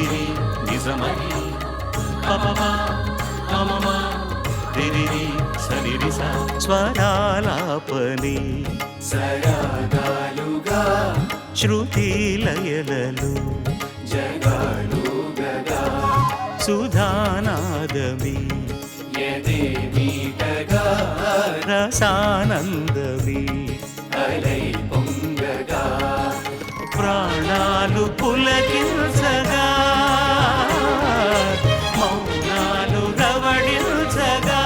నిరిరి నిజమరి పపమా మమమా నిరిరి సనిరిస స్వరాలాపని సరాగాలుగా శృతి లయలలు జగాలుగగా సుధానాదమి యదేమీటగా రసానందమి అలై పొంగగా ప్రాణాలు పులకించగా మౌనాలు రవడించగా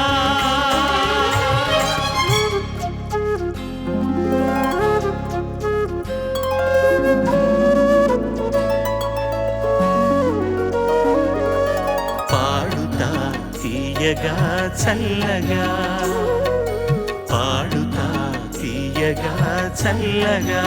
పాడుతా తీయగా చల్లగా పాడుతా తీయగా చల్లగా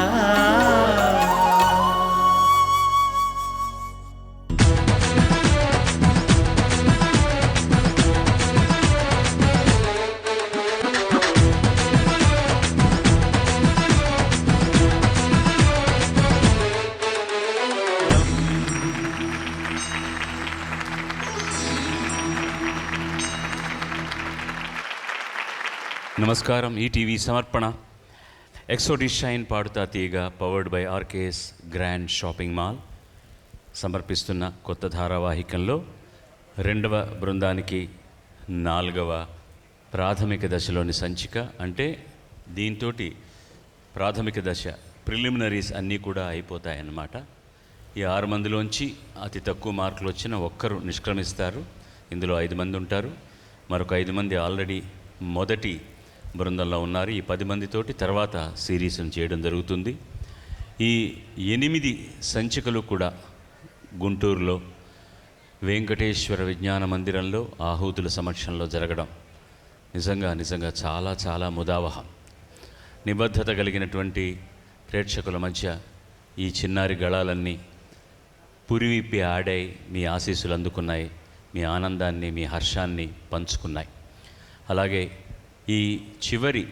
నమస్కారం. ఈటీవీ సమర్పణ ఎక్సోటిక్ షైన్ పాడుతా తీయగా powered by RKS grand shopping mall సమర్పిస్తున్న కొత్త ధారావాహికంలో 2వ బృందానికి 4వ ప్రాథమిక దశలోని సంచిక. అంటే దీంతో ప్రాథమిక దశ ప్రిలిమినరీస్ అన్నీ కూడా అయిపోతాయన్నమాట. ఈ 6 మందిలోంచి అతి తక్కువ మార్కులు వచ్చిన ఒక్కరు నిష్క్రమిస్తారు. ఇందులో 5 మంది ఉంటారు. మరొక 5 మంది ఆల్రెడీ మొదటి బృందంలో ఉన్నారు. ఈ 10 మందితోటి తర్వాత సిరీస్ను చేయడం జరుగుతుంది. ఈ 8 సంచికలు కూడా గుంటూరులో వెంకటేశ్వర విజ్ఞాన మందిరంలో ఆహూతుల సమక్షంలో జరగడం నిజంగా చాలా చాలా ముదావహం. నిబద్ధత కలిగినటువంటి ప్రేక్షకుల మధ్య ఈ చిన్నారి గళాలన్నీ పురివిప్పి ఆడాయి. మీ ఆశీస్సులు అందుకున్నాయి. మీ ఆనందాన్ని, మీ హర్షాన్ని పంచుకున్నాయి. అలాగే ఈ చివరి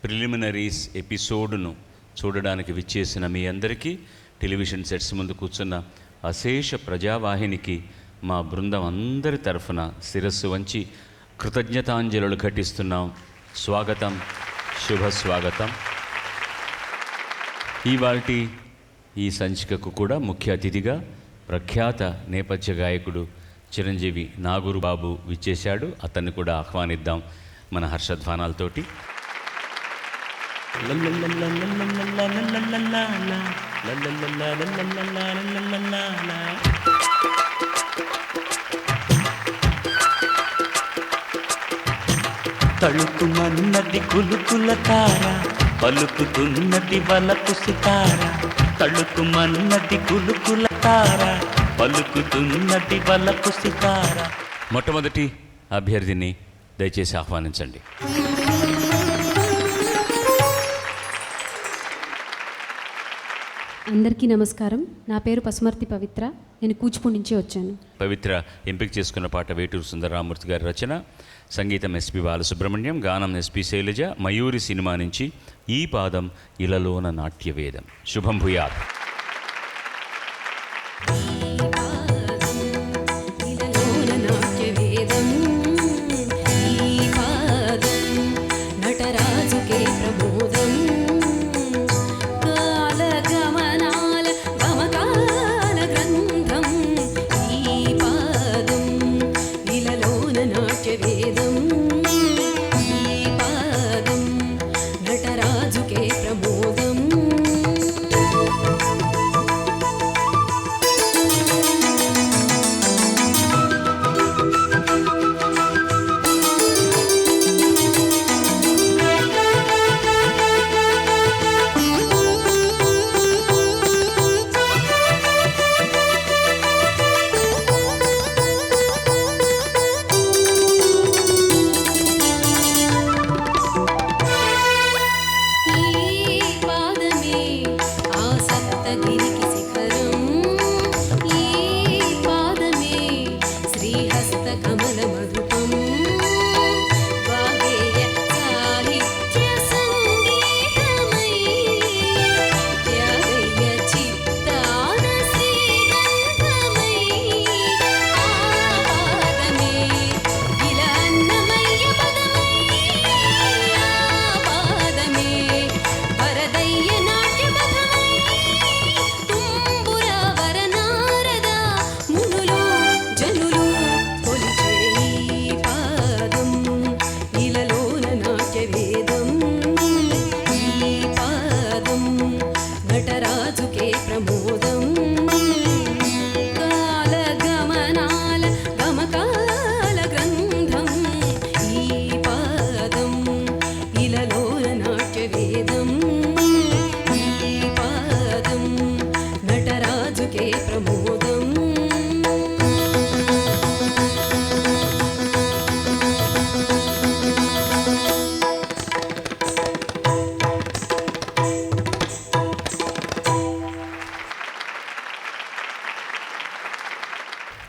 ప్రిలిమినరీస్ ఎపిసోడ్ను చూడడానికి విచ్చేసిన మీ అందరికీ, టెలివిజన్ సెట్స్ ముందు కూర్చున్న అశేష ప్రజావాహినికి మా బృందం అందరి తరఫున శిరస్సు వంచి కృతజ్ఞతాంజలులు ఘటిస్తున్నాం. స్వాగతం, శుభ స్వాగతం. ఇవాల్టి ఈ సంచికకు కూడా ముఖ్య అతిథిగా ప్రఖ్యాత నేపథ్య గాయకుడు చిరంజీవి నాగూరు బాబు విచ్చేశాడు. అతన్ని కూడా ఆహ్వానిద్దాం మన హర్షధ్వానాలతోటి. తళుకుమన్నది కులుకుల తార, పలుకుతున్నది వలపు సితార. తళుకుమన్నది కులుకుల తార, పలుకుతున్నది వలపు సితార. మొట్టమొదటి అభ్యర్థిని దయచేసి ఆహ్వానించండి. అందరికీ నమస్కారం. నా పేరు పసుమర్తి పవిత్ర. నేను కూచిపూడి నుంచి వచ్చాను. పవిత్ర ఎంపిక చేసుకున్న పాట వేటూరు సుందరరామూర్తి గారి రచన, సంగీతం ఎస్పి బాలసుబ్రహ్మణ్యం, గానం ఎస్పి శైలజ. మయూరి సినిమా నుంచి ఈ పాదం ఇలలోన నాట్యవేదం. శుభం భూయాత్.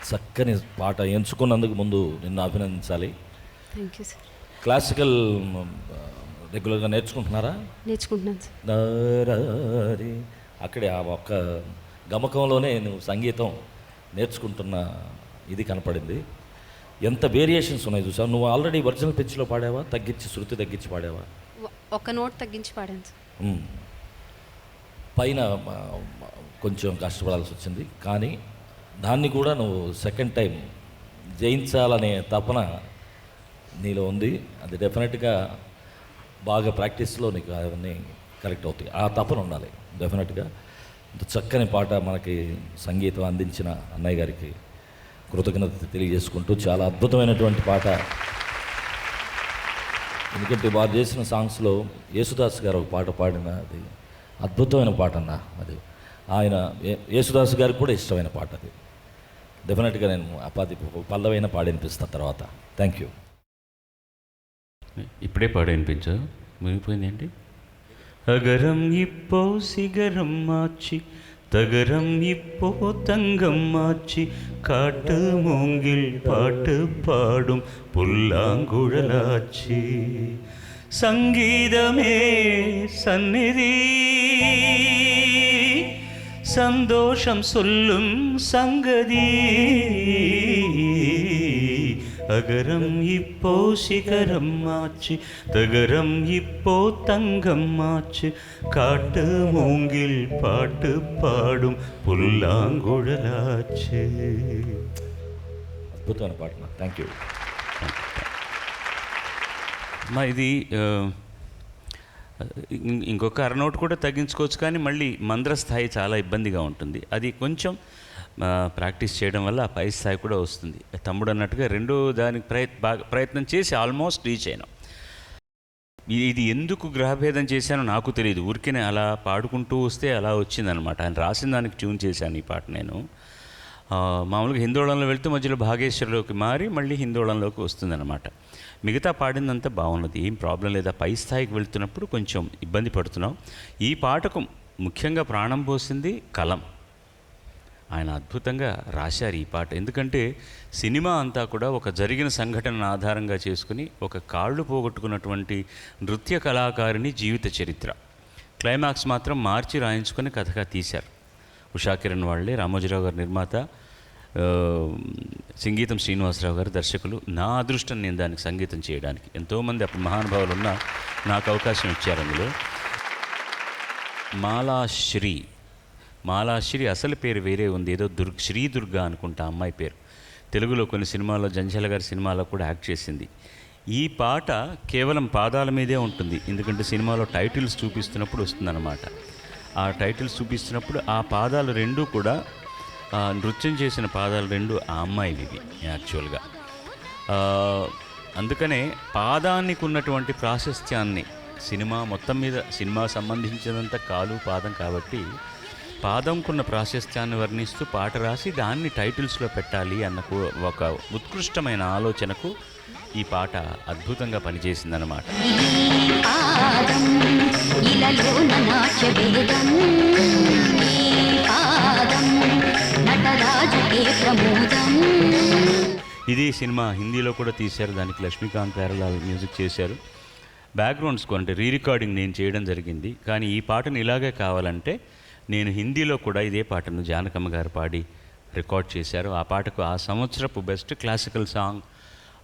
చక్కని పాట ఎంచుకున్నందుకు ముందు నిన్ను అభినందించాలి. Thank you sir. క్లాసికల్ రెగ్యులర్గా నేర్చుకుంటున్నారా? నేర్చుకుంటున్నాను సార్. దారారి అక్కడే ఆ ఒక్క గమకంలోనే నువ్వు సంగీతం నేర్చుకుంటున్న ఇది కనపడింది. ఎంత వేరియేషన్స్ ఉన్నాయి చూసావు. నువ్వు ఆల్రెడీ ఒరిజినల్ పిచ్లో పాడావా, తగ్గించి శృతి తగ్గించి పాడావా? ఒక నోట్ తగ్గించి పాడాను సార్. పైన కొంచెం కష్టపడాల్సి వచ్చింది, కానీ దాన్ని కూడా నువ్వు సెకండ్ టైం జయించాలనే తపన నీలో ఉంది. అది డెఫినెట్గా బాగా ప్రాక్టీస్లో నీకు అవన్నీ కరెక్ట్ అవుతాయి. ఆ తపన ఉండాలి డెఫినెట్గా. ఇంత చక్కని పాట మనకి సంగీతం అందించిన అన్నయ్య గారికి కృతజ్ఞత తెలియజేసుకుంటూ, చాలా అద్భుతమైనటువంటి పాట. ఎందుకంటే వారు చేసిన సాంగ్స్లో యేసుదాస్ గారు ఒక పాట పాడిన అది అద్భుతమైన పాట అన్న. అది ఆయన యేసుదాస్ గారికి కూడా ఇష్టమైన పాట. అది డెఫినెట్గా నేను అపాది పల్లవైన పాడి వినిపిస్తాను తర్వాత. Thank you. ఇప్పుడే పాడి వినిపించు, ముగిపోయిందేంటి? అగరం ఇప్పో సిగరం மாச்சி தகரம் இப்போ தங்கம் மாச்சி காட்டு மூங்கில் பாட்டு பாடும் புல்லாங்குழலாச்சி சங்கீதமே சந்நிதி சந்தோஷம் சொல்லும் சங்கதி அகரம் இப்போ சிகரம் ஆச்சு தகரம் இப்போ தங்கம் ஆச்சு காட்டு மூங்கில் பாட்டு பாடும் புல்லாங்குழலாச்சு. అద్భుతమైన పాట. Thank you. మా ఇది ఇంకొక అరనోట్ కూడా తగ్గించుకోవచ్చు, కానీ మళ్ళీ మంద్ర స్థాయి చాలా ఇబ్బందిగా ఉంటుంది. అది కొంచెం ప్రాక్టీస్ చేయడం వల్ల ఆ పై స్థాయి కూడా వస్తుంది. తమ్ముడు అన్నట్టుగా రెండో దానికి ప్రయత్నం చేసి ఆల్మోస్ట్ రీచ్ అయినాం. ఇది ఎందుకు గ్రహభేదం చేశానో నాకు తెలియదు, ఊరికే అలా పాడుకుంటూ వస్తే అలా వచ్చిందనమాట. ఆయన రాసిన దానికి ట్యూన్ చేశాను ఈ పాట. నేను మామూలుగా హిందోళంలో వెళ్తూ మధ్యలో భాగేశ్వరిలోకి మారి మళ్ళీ హిందోళంలోకి వస్తుందన్నమాట. మిగతా పాడిందంతా బాగున్నది, ఏం ప్రాబ్లం లేదా. పై స్థాయికి వెళ్తున్నప్పుడు కొంచెం ఇబ్బంది పడుతున్నాం. ఈ పాటకు ముఖ్యంగా ప్రాణం పోసింది కలం. ఆయన అద్భుతంగా రాశారు ఈ పాట. ఎందుకంటే సినిమా అంతా కూడా ఒక జరిగిన సంఘటనను ఆధారంగా చేసుకుని ఒక కాళ్ళు పోగొట్టుకున్నటువంటి నృత్య కళాకారిణి జీవిత చరిత్ర. క్లైమాక్స్ మాత్రం మార్చి రాయించుకొని కథగా తీశారు. ఉషాకిరణ్ వాళ్ళే, రామోజీరావు గారు నిర్మాత, సంగీతం శ్రీనివాసరావు గారు దర్శకులు. నా అదృష్టం నేను దానికి సంగీతం చేయడానికి. ఎంతోమంది అప్పుడు మహానుభావులు ఉన్నా నాకు అవకాశం ఇచ్చారు. అందులో మాలాశ్రీ అసలు పేరు వేరే ఉంది, ఏదో శ్రీ దుర్గా అనుకుంటా అమ్మాయి పేరు. తెలుగులో కొన్ని సినిమాల్లో, జంజాల గారి సినిమాలో కూడా యాక్ట్ చేసింది. ఈ పాట కేవలం పాదాల మీదే ఉంటుంది, ఎందుకంటే సినిమాలో టైటిల్స్ చూపిస్తున్నప్పుడు వస్తుందన్నమాట. ఆ టైటిల్స్ చూపిస్తున్నప్పుడు ఆ పాదాలు రెండూ కూడా, నృత్యం చేసిన పాదాలు రెండు ఆ అమ్మాయివి ఇవి యాక్చువల్గా. అందుకనే పాదానికి ఉన్నటువంటి ప్రాశస్త్యాన్ని, సినిమా మొత్తం మీద సినిమా సంబంధించినంత కాలు పాదం కాబట్టి పాదంకున్న ప్రాశస్త్యాన్ని వర్ణిస్తూ పాట రాసి దాన్ని టైటిల్స్లో పెట్టాలి అన్న ఒక ఉత్కృష్టమైన ఆలోచనకు ఈ పాట అద్భుతంగా పనిచేసిందన్నమాట. ఇది సినిమా హిందీలో కూడా తీశారు, దానికి లక్ష్మీకాంత్ ప్యారలాల్ మ్యూజిక్ చేశారు. బ్యాక్గ్రౌండ్ స్కోర్ అంటే రీరికార్డింగ్ నేను చేయడం జరిగింది, కానీ ఈ పాటను ఇలాగే కావాలంటే నేను హిందీలో కూడా ఇదే పాటను జానకమ్మ గారు పాడి రికార్డ్ చేశారు. ఆ పాటకు ఆ సంవత్సరపు బెస్ట్ క్లాసికల్ సాంగ్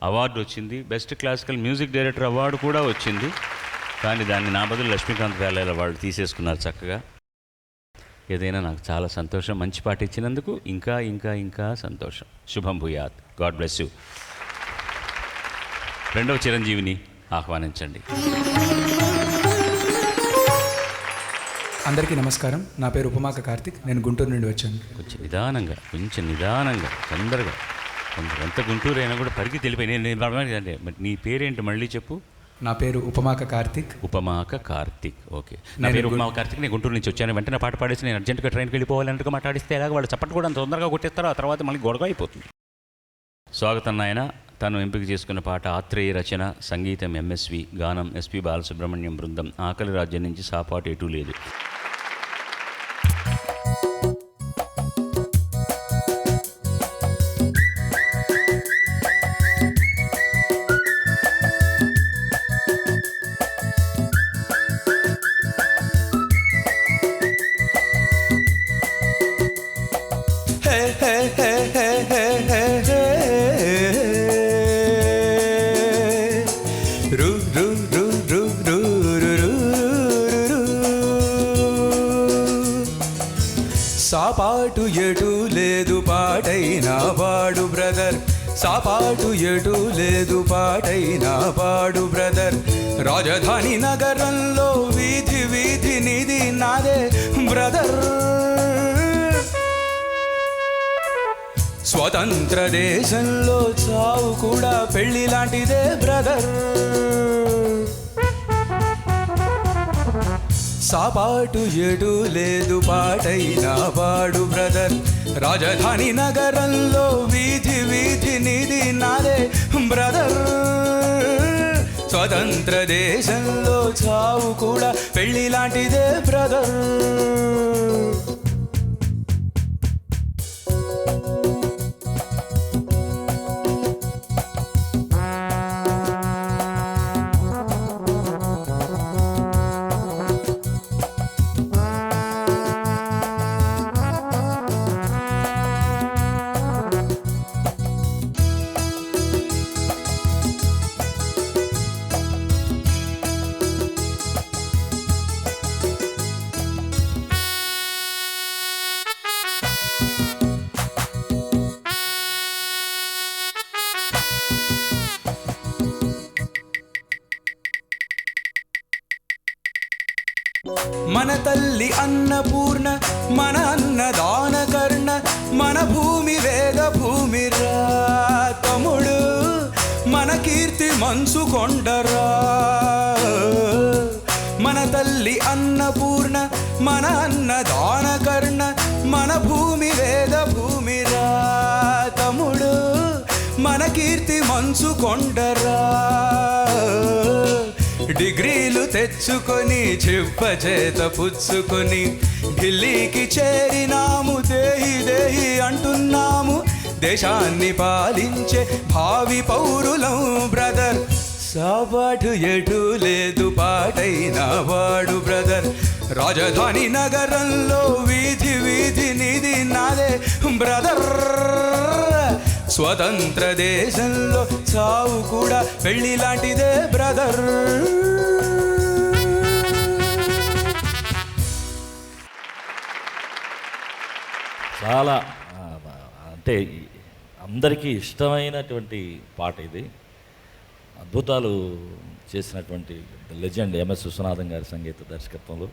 అవార్డు వచ్చింది, best classical music director award కూడా వచ్చింది. కానీ దాన్ని నా బదులు లక్ష్మీకాంత్ ప్యారలాల్ వాళ్ళు తీసేసుకున్నారు చక్కగా. ఏదైనా నాకు చాలా సంతోషం, మంచి పాట ఇచ్చినందుకు ఇంకా ఇంకా ఇంకా సంతోషం. శుభం భూయాత్. God bless you. రెండవ చిరంజీవిని ఆహ్వానించండి. అందరికీ నమస్కారం. నా పేరు ఉపమాక కార్తిక్, నేను గుంటూరు నుండి వచ్చాను. కొంచెం నిదానంగా తొందరగా ఎంత గుంటూరు అయినా కూడా పరిగి తెలిపోయి నేను నీ పేరేంటి మళ్ళీ చెప్పు. నా పేరు ఉపమాక కార్తిక్. ఓకే, నా పేరు ఉపమాక కార్తిక్. నేను గుంటూరు నుంచి వచ్చాను. వెంటనే పాట పాడేసి నేను అర్జెంటుగా ట్రైన్కి వెళ్ళిపోవాలన్నట్టుగా మాట్లాడిస్తే ఎలాగ వాళ్ళు చప్పట్లు కూడా అంత తొందరగా కొట్టేస్తారు, ఆ తర్వాత మళ్ళీ గొడవ అయిపోతుంది. స్వాగతం నాయన. తను ఎంపిక చేసుకున్న పాట ఆత్రేయ రచన, సంగీతం ఎంఎస్వి, గానం ఎస్పి బాలసుబ్రహ్మణ్యం బృందం. ఆకలి రాజ్యం నుంచి సాపాటు ఎటూ లేదు. సాపాటు ఎటు లేదు పాటైనా పాడు బ్రదర్, సాపాటు ఎటు లేదు పాటైనా పాడు బ్రదర్. రాజధాని నగరంలో వీధి వీధి నిధి నాదే బ్రదర్. స్వతంత్ర దేశంలో చావు కూడా పెళ్లి లాంటిదే బ్రదర్. సాపాటు ఎటు లేదు పాటైనా పాడు బ్రదర్. రాజధాని నగరంలో వీధి వీధి నిధి నాదే బ్రదర్. స్వతంత్ర దేశంలో చావు కూడా పెళ్లి లాంటిదే బ్రదర్. మన తల్లి అన్నపూర్ణ, మన అన్నదాన కర్ణ, మన భూమి వేద భూమి రా తమ్ముడు, మన కీర్తి మనసు కొండరా. మన తల్లి అన్నపూర్ణ, మన అన్నదాన కర్ణ, మన భూమి వేద భూమి రా తమ్ముడు, మన కీర్తి మనసు కొండరా. డిగ్రీలు తెచ్చుకొని చిప్ప చేత పుచ్చుకొని ఢిల్లీకి చేరినాము, దేహి దేహి అంటున్నాము. దేశాన్ని పాలించే భావి పౌరులం బ్రదర్. సాపాటు ఎటు లేదు పాటైనా వాడు బ్రదర్. రాజధాని నగరంలో వీధి వీధి నిధి నాదే బ్రదర్. స్వతంత్ర దేశంలో చావు కూడా పెళ్లి లాంటిదే బ్రదర్. చాలా అంటే అందరికీ ఇష్టమైనటువంటి పాట ఇది. అద్భుతాలు చేసినటువంటి లెజెండ్ ఎంఎస్ విశ్వనాథన్ గారి సంగీత దర్శకత్వంలో.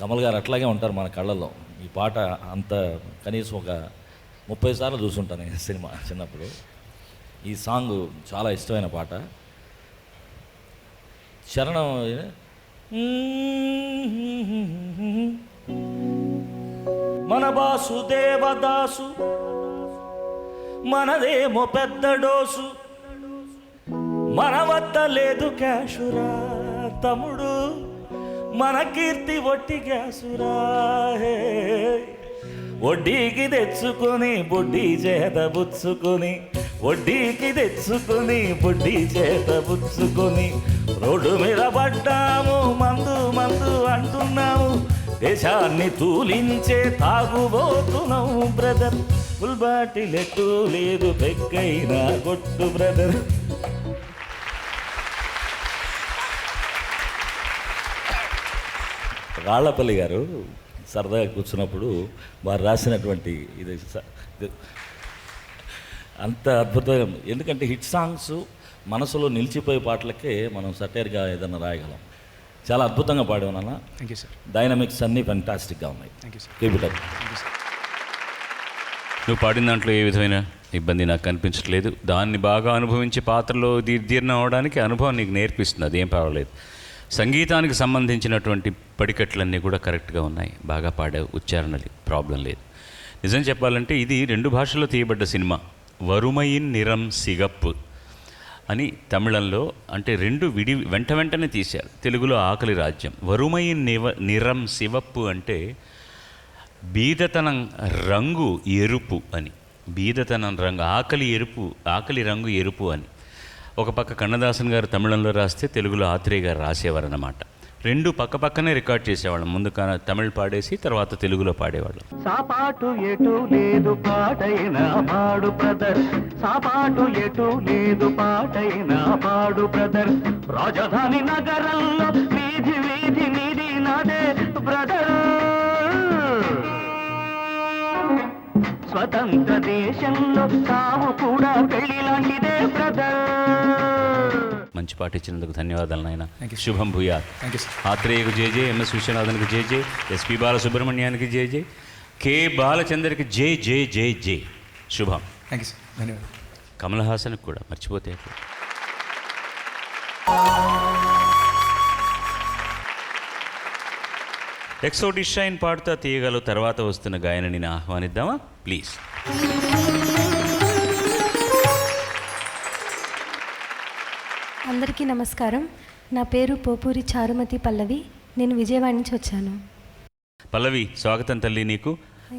కమల్ గారు అట్లాగే ఉంటారు మన కళ్ళల్లో. ఈ పాట అంత కనీసం ఒక 30 సార్లు చూసుంటాను నేను సినిమా చిన్నప్పుడు. ఈ సాంగ్ చాలా ఇష్టమైన పాట. చరణం మన బాసు దేవదాసు, మనదేమో పెద్ద డోసు, మన వద్ద లేదు క్యాషురా తమ్ముడు, మన కీర్తి ఒట్టి గ్యాసురా. వడ్డీకి తెచ్చుకొని బుడ్డి చేత బుచ్చుకొని, వడ్డీకి తెచ్చుకొని బుడ్డి చేత బుచ్చుకొని, రోడ్డు మీద పడ్డాము, మందు మందు అంటున్నాము. దేశాన్ని తూలించే తాగుబోతున్నాము బ్రదర్. ఫుల్ బాటిల్ ఎట్టు లేదు పెగ్గైనా కొట్టు బ్రదర్. రాళ్లపల్లి గారు సరదాగా కూర్చున్నప్పుడు వారు రాసినటువంటి ఇది అంత అద్భుతం. ఎందుకంటే హిట్ సాంగ్స్ మనసులో నిలిచిపోయే పాటలకే మనం సటైర్గా ఏదైనా రాయగలం. చాలా అద్భుతంగా పాడావు నాన్న. Thank you sir. డైనమిక్స్ అన్నీ ఫెంటాస్టిక్గా ఉన్నాయి. Thank you sir. Keep it up. నువ్వు పాడిన దాంట్లో ఏ విధమైన ఇబ్బంది నాకు కనిపించట్లేదు. దాన్ని బాగా అనుభవించే పాత్రలో జీర్ణం అవడానికి అనుభవం నీకు నేర్పిస్తుంది, అదేం పర్వాలేదు. సంగీతానికి సంబంధించినటువంటి పడికట్లన్నీ కూడా కరెక్ట్గా ఉన్నాయి, బాగా పాడావు, ఉచ్చారణలు ప్రాబ్లం లేదు. నిజం చెప్పాలంటే ఇది 2 భాషల్లో తీయబడ్డ సినిమా. వరుమయిన్ నిరం సిగప్పు అని తమిళంలో, అంటే 2 వెంట వెంటనే తీశారు. తెలుగులో ఆకలి రాజ్యం. వరుమయిన్ నిరం శివప్పు అంటే బీదతనం రంగు ఎరుపు అని. బీదతనం రంగు, ఆకలి ఎరుపు, ఆకలి రంగు ఎరుపు అని. ఒక పక్క కన్నదాసన్ గారు తమిళంలో రాస్తే తెలుగులో ఆత్రేయ గారు రాసేవారన్నమాట. 2 పక్క పక్కనే రికార్డ్ చేసేవాళ్ళం. ముందు తమిళ్ పాడేసి తర్వాత తెలుగులో పాడేవాళ్ళం. సాపాటు ఎటు లేదు పాటైనా పాడు బ్రదర్, సాపాటు ఎటు లేదు పాటైనా పాడు బ్రదర్. రాజధాని నగరంలో వీధి వీధి నీది నాదే బ్రదర్. స్వతంత్ర దేశంలో సావు కూడా పెళ్లి లాంటిదే బ్రదర్. మంచి పాట ఇచ్చినందుకు ధన్యవాదాలు నాయన. Thank you, sir. శుభం భూయాత్. Thank you sir. ఆత్రేయకు జై జై, ఎంఎస్ విశ్వనాథన్కి జై జై, ఎస్పి బాలసుబ్రహ్మణ్యానికి జై జై, కె బాలచందర్కి జై జై జై జై. శుభం. Thank you sir. ధన్యవాదాలు. కమల్ హాసన్కి కూడా మర్చిపోతే ఎట్లా? ఎక్సోడిషైన్ పాడుతా తీయగలవు తర్వాత వస్తున్న గాయనని ఆహ్వానిద్దామా ప్లీజ్. అందరికీ నమస్కారం. నా పేరు పోపూరి చారుమతి పల్లవి. నేను విజయవాడ నుంచి వచ్చాను. పల్లవి, స్వాగతం తల్లి నీకు.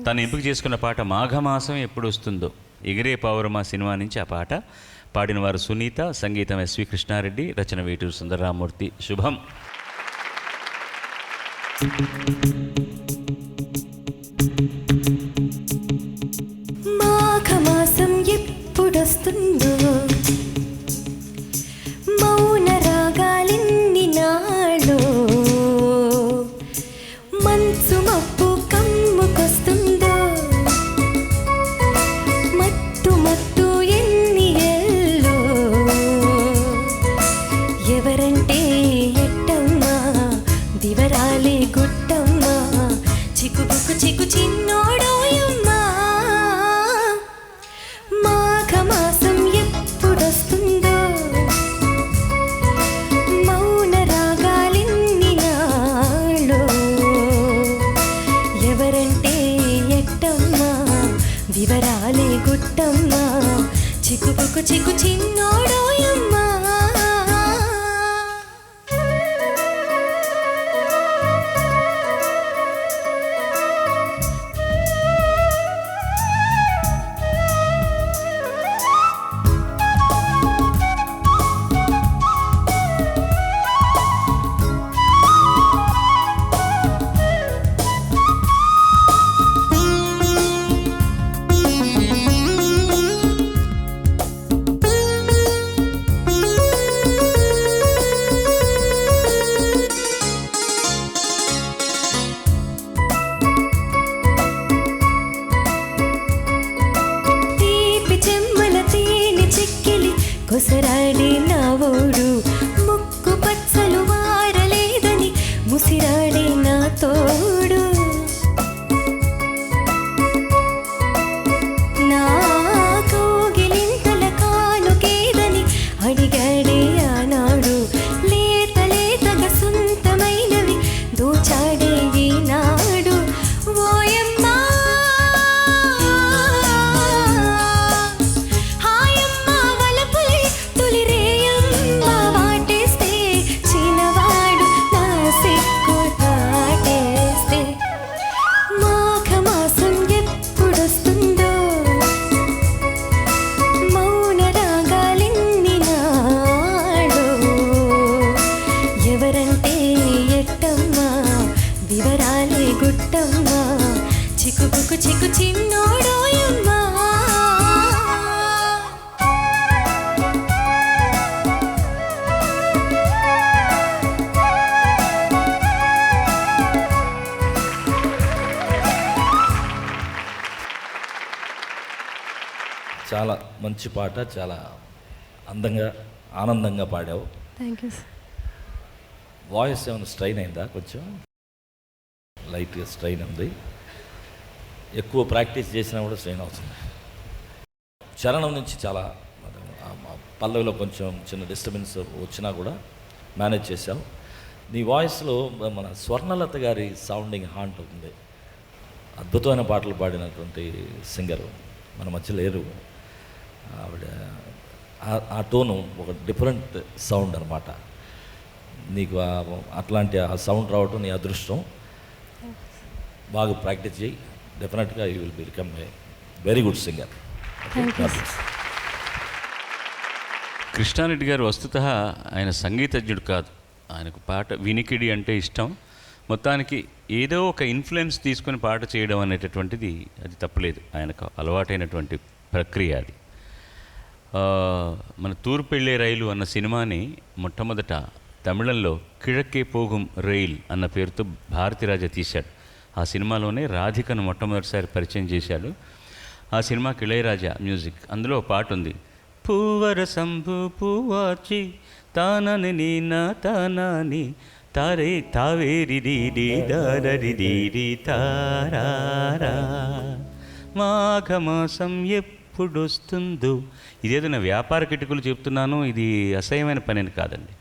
తను ఎంపిక చేసుకున్న పాట మాఘమాసం ఎప్పుడు వస్తుందో, ఎగిరే పౌరమా సినిమా నుంచి ఆ పాట. పాడిన వారు సునీత, సంగీతం ఎస్వి కృష్ణారెడ్డి, రచన వేటూరు సుందరరామూర్తి. శుభం. మాఘమాసం ఎప్పుడొస్తుందో, మౌన రాగాలిన్ని నాలో, మంచు మబ్బు కమ్ముకొస్తుందో, మత్తు మత్తు ఎన్ని ఎల్లో, ఎవరంటే ఎట్టమ్మా దివరాలే గుట్టమ్మా, చిక్కుబుక్కు చిక్కు చిన్నోడోయమ్మా. మాఘమాసం ఎప్పుడొస్తుందో, మౌన రాగాలిన్ని నాలో, ఎవరంటే ఎట్టమ్మా వివరాలే గుట్టమ్మా, చిక్కుబుక్కు చిక్కు చిన్నోడోయమ్మా. కొసరాడే నా ఓడు, ముక్కు పచ్చలు వారలేదని ముసిరాడే నా తోడు, నా కోగిలింతల కానుకేదని అడిగాడే ఆనాడు, లేత లేతగా సొంతమైనవి దోచాడే ఈనాడు. ఓయమ్మా వివరాలే గుట్టమ్మా, చిక్కుబుక్కు చిక్కు చిన్నోడోయమ్మా. చాలా మంచి పాట, చాలా అందంగా ఆనందంగా పాడావు. Thank you sir. వాయిస్ ఏమైనా స్ట్రైన్ అయిందా? కొంచెం లైట్గా స్ట్రైన్ ఉంది. ఎక్కువ ప్రాక్టీస్ చేసినా కూడా స్ట్రెయిన్ అవుతుంది. చరణం నుంచి చాలా పల్లవిలో కొంచెం చిన్న డిస్టర్బెన్స్ వచ్చినా కూడా మేనేజ్ చేశావు. నీ వాయిస్లో మన స్వర్ణలత గారి సౌండింగ్ హాంట్ ఉంది. అద్భుతమైన పాటలు పాడినటువంటి సింగర్ మన మధ్య లేరు. ఆవిడ ఆ టోను ఒక డిఫరెంట్ సౌండ్ అనమాట. నీకు అట్లాంటి ఆ సౌండ్ రావటం నీ అదృష్టం. బాగా ప్రాక్టీస్ చేయి, డెఫినెట్గా you will become a very good singer. Krishna Reddy garu వస్తుతः ఆయన సంగీతజ్ఞుడు కాదు, ఆయనకు పాట వినికిడి అంటే ఇష్టం. మొత్తానికి ఏదో ఒక ఇన్ఫ్లుయెన్స్ తీసుకొని పాట చేయడం అనేటటువంటిది అది తప్పులేదు, ఆయనకు అలవాటైనటువంటి ప్రక్రియ అది. మన తూర్పెళ్ళే రైలు అన్న సినిమాని మొట్టమొదట తమిళంలో కిഴക്കേ പോകും రైల్ అన్న పేరుతో భారతిరాజా తీశాడు. ఆ సినిమాలోనే రాధికను మొట్టమొదటిసారి పరిచయం చేశాడు. ఆ సినిమాకి ఇళయరాజా మ్యూజిక్. అందులో పాట ఉంది, పూవర సంభు పూవార్చి తానని నీనా తానాని తారే తావేరి డీడి దారరి డీడి తారారా మాఘమాసం ఎప్పుడొస్తుందో. ఇదేదైనా వ్యాపార కిటుకులు చెప్తున్నాను, ఇది అసహ్యమైన పని అని కాదండి.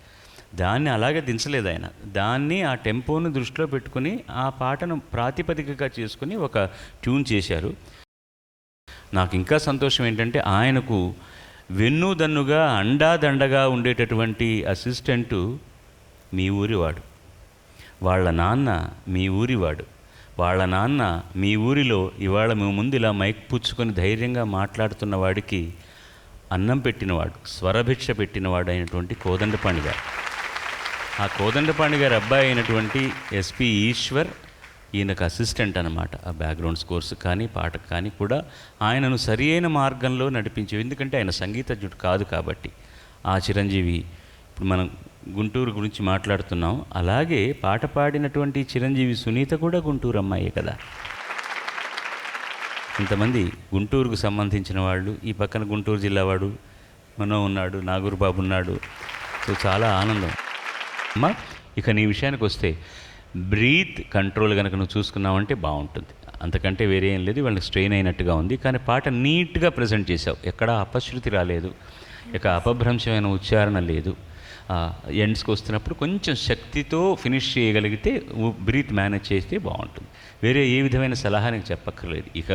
దాన్ని అలాగే దించలేదు ఆయన. దాన్ని ఆ టెంపోను దృష్టిలో పెట్టుకుని ఆ పాటను ప్రాతిపదికగా చేసుకుని ఒక ట్యూన్ చేశారు. నాకు ఇంకా సంతోషం ఏంటంటే ఆయనకు వెన్నుదన్నుగా అండాదండగా ఉండేటటువంటి అసిస్టెంటు మీ ఊరివాడు, వాళ్ళ నాన్న మీ ఊరివాడు, వాళ్ళ నాన్న మీ ఊరిలో ఇవాళ మీ ముందు ఇలా మైక్ పుచ్చుకొని ధైర్యంగా మాట్లాడుతున్న వాడికి అన్నం పెట్టినవాడు, స్వరభిక్ష పెట్టినవాడు అయినటువంటి కోదండపాణి గారు. ఆ కోదండపాణి గారి అబ్బాయి అయినటువంటి ఎస్పి ఈశ్వర్ ఈయనకు అసిస్టెంట్ అనమాట. ఆ బ్యాక్గ్రౌండ్ స్కోర్స్ కానీ పాటకు కానీ కూడా ఆయనను సరి అయిన మార్గంలో నడిపించే, ఎందుకంటే ఆయన సంగీతజ్ఞుడు కాదు కాబట్టి. ఆ చిరంజీవి, ఇప్పుడు మనం గుంటూరు గురించి మాట్లాడుతున్నాం, అలాగే పాట పాడినటువంటి చిరంజీవి సునీత కూడా గుంటూరు అమ్మాయే కదా. ఇంతమంది గుంటూరుకు సంబంధించిన వాళ్ళు, ఈ పక్కన గుంటూరు జిల్లా వాడు మనో ఉన్నాడు, నాగూరు బాబు ఉన్నాడు. సో చాలా ఆనందం అమ్మా. ఇక నీ విషయానికి వస్తే బ్రీత్ కంట్రోల్ కనుక నువ్వు చూసుకున్నావంటే బాగుంటుంది, అంతకంటే వేరే ఏం లేదు. వాళ్ళకి స్ట్రెయిన్ అయినట్టుగా ఉంది, కానీ పాట నీట్గా ప్రజెంట్ చేసావు. ఎక్కడా అపశృతి రాలేదు, ఇక అపభ్రంశమైన ఉచ్చారణ లేదు. ఎండ్స్కి వస్తున్నప్పుడు కొంచెం శక్తితో ఫినిష్ చేయగలిగితే, బ్రీత్ మేనేజ్ చేస్తే బాగుంటుంది. వేరే ఏ విధమైన సలహా నీకు చెప్పక్కర్లేదు. ఇక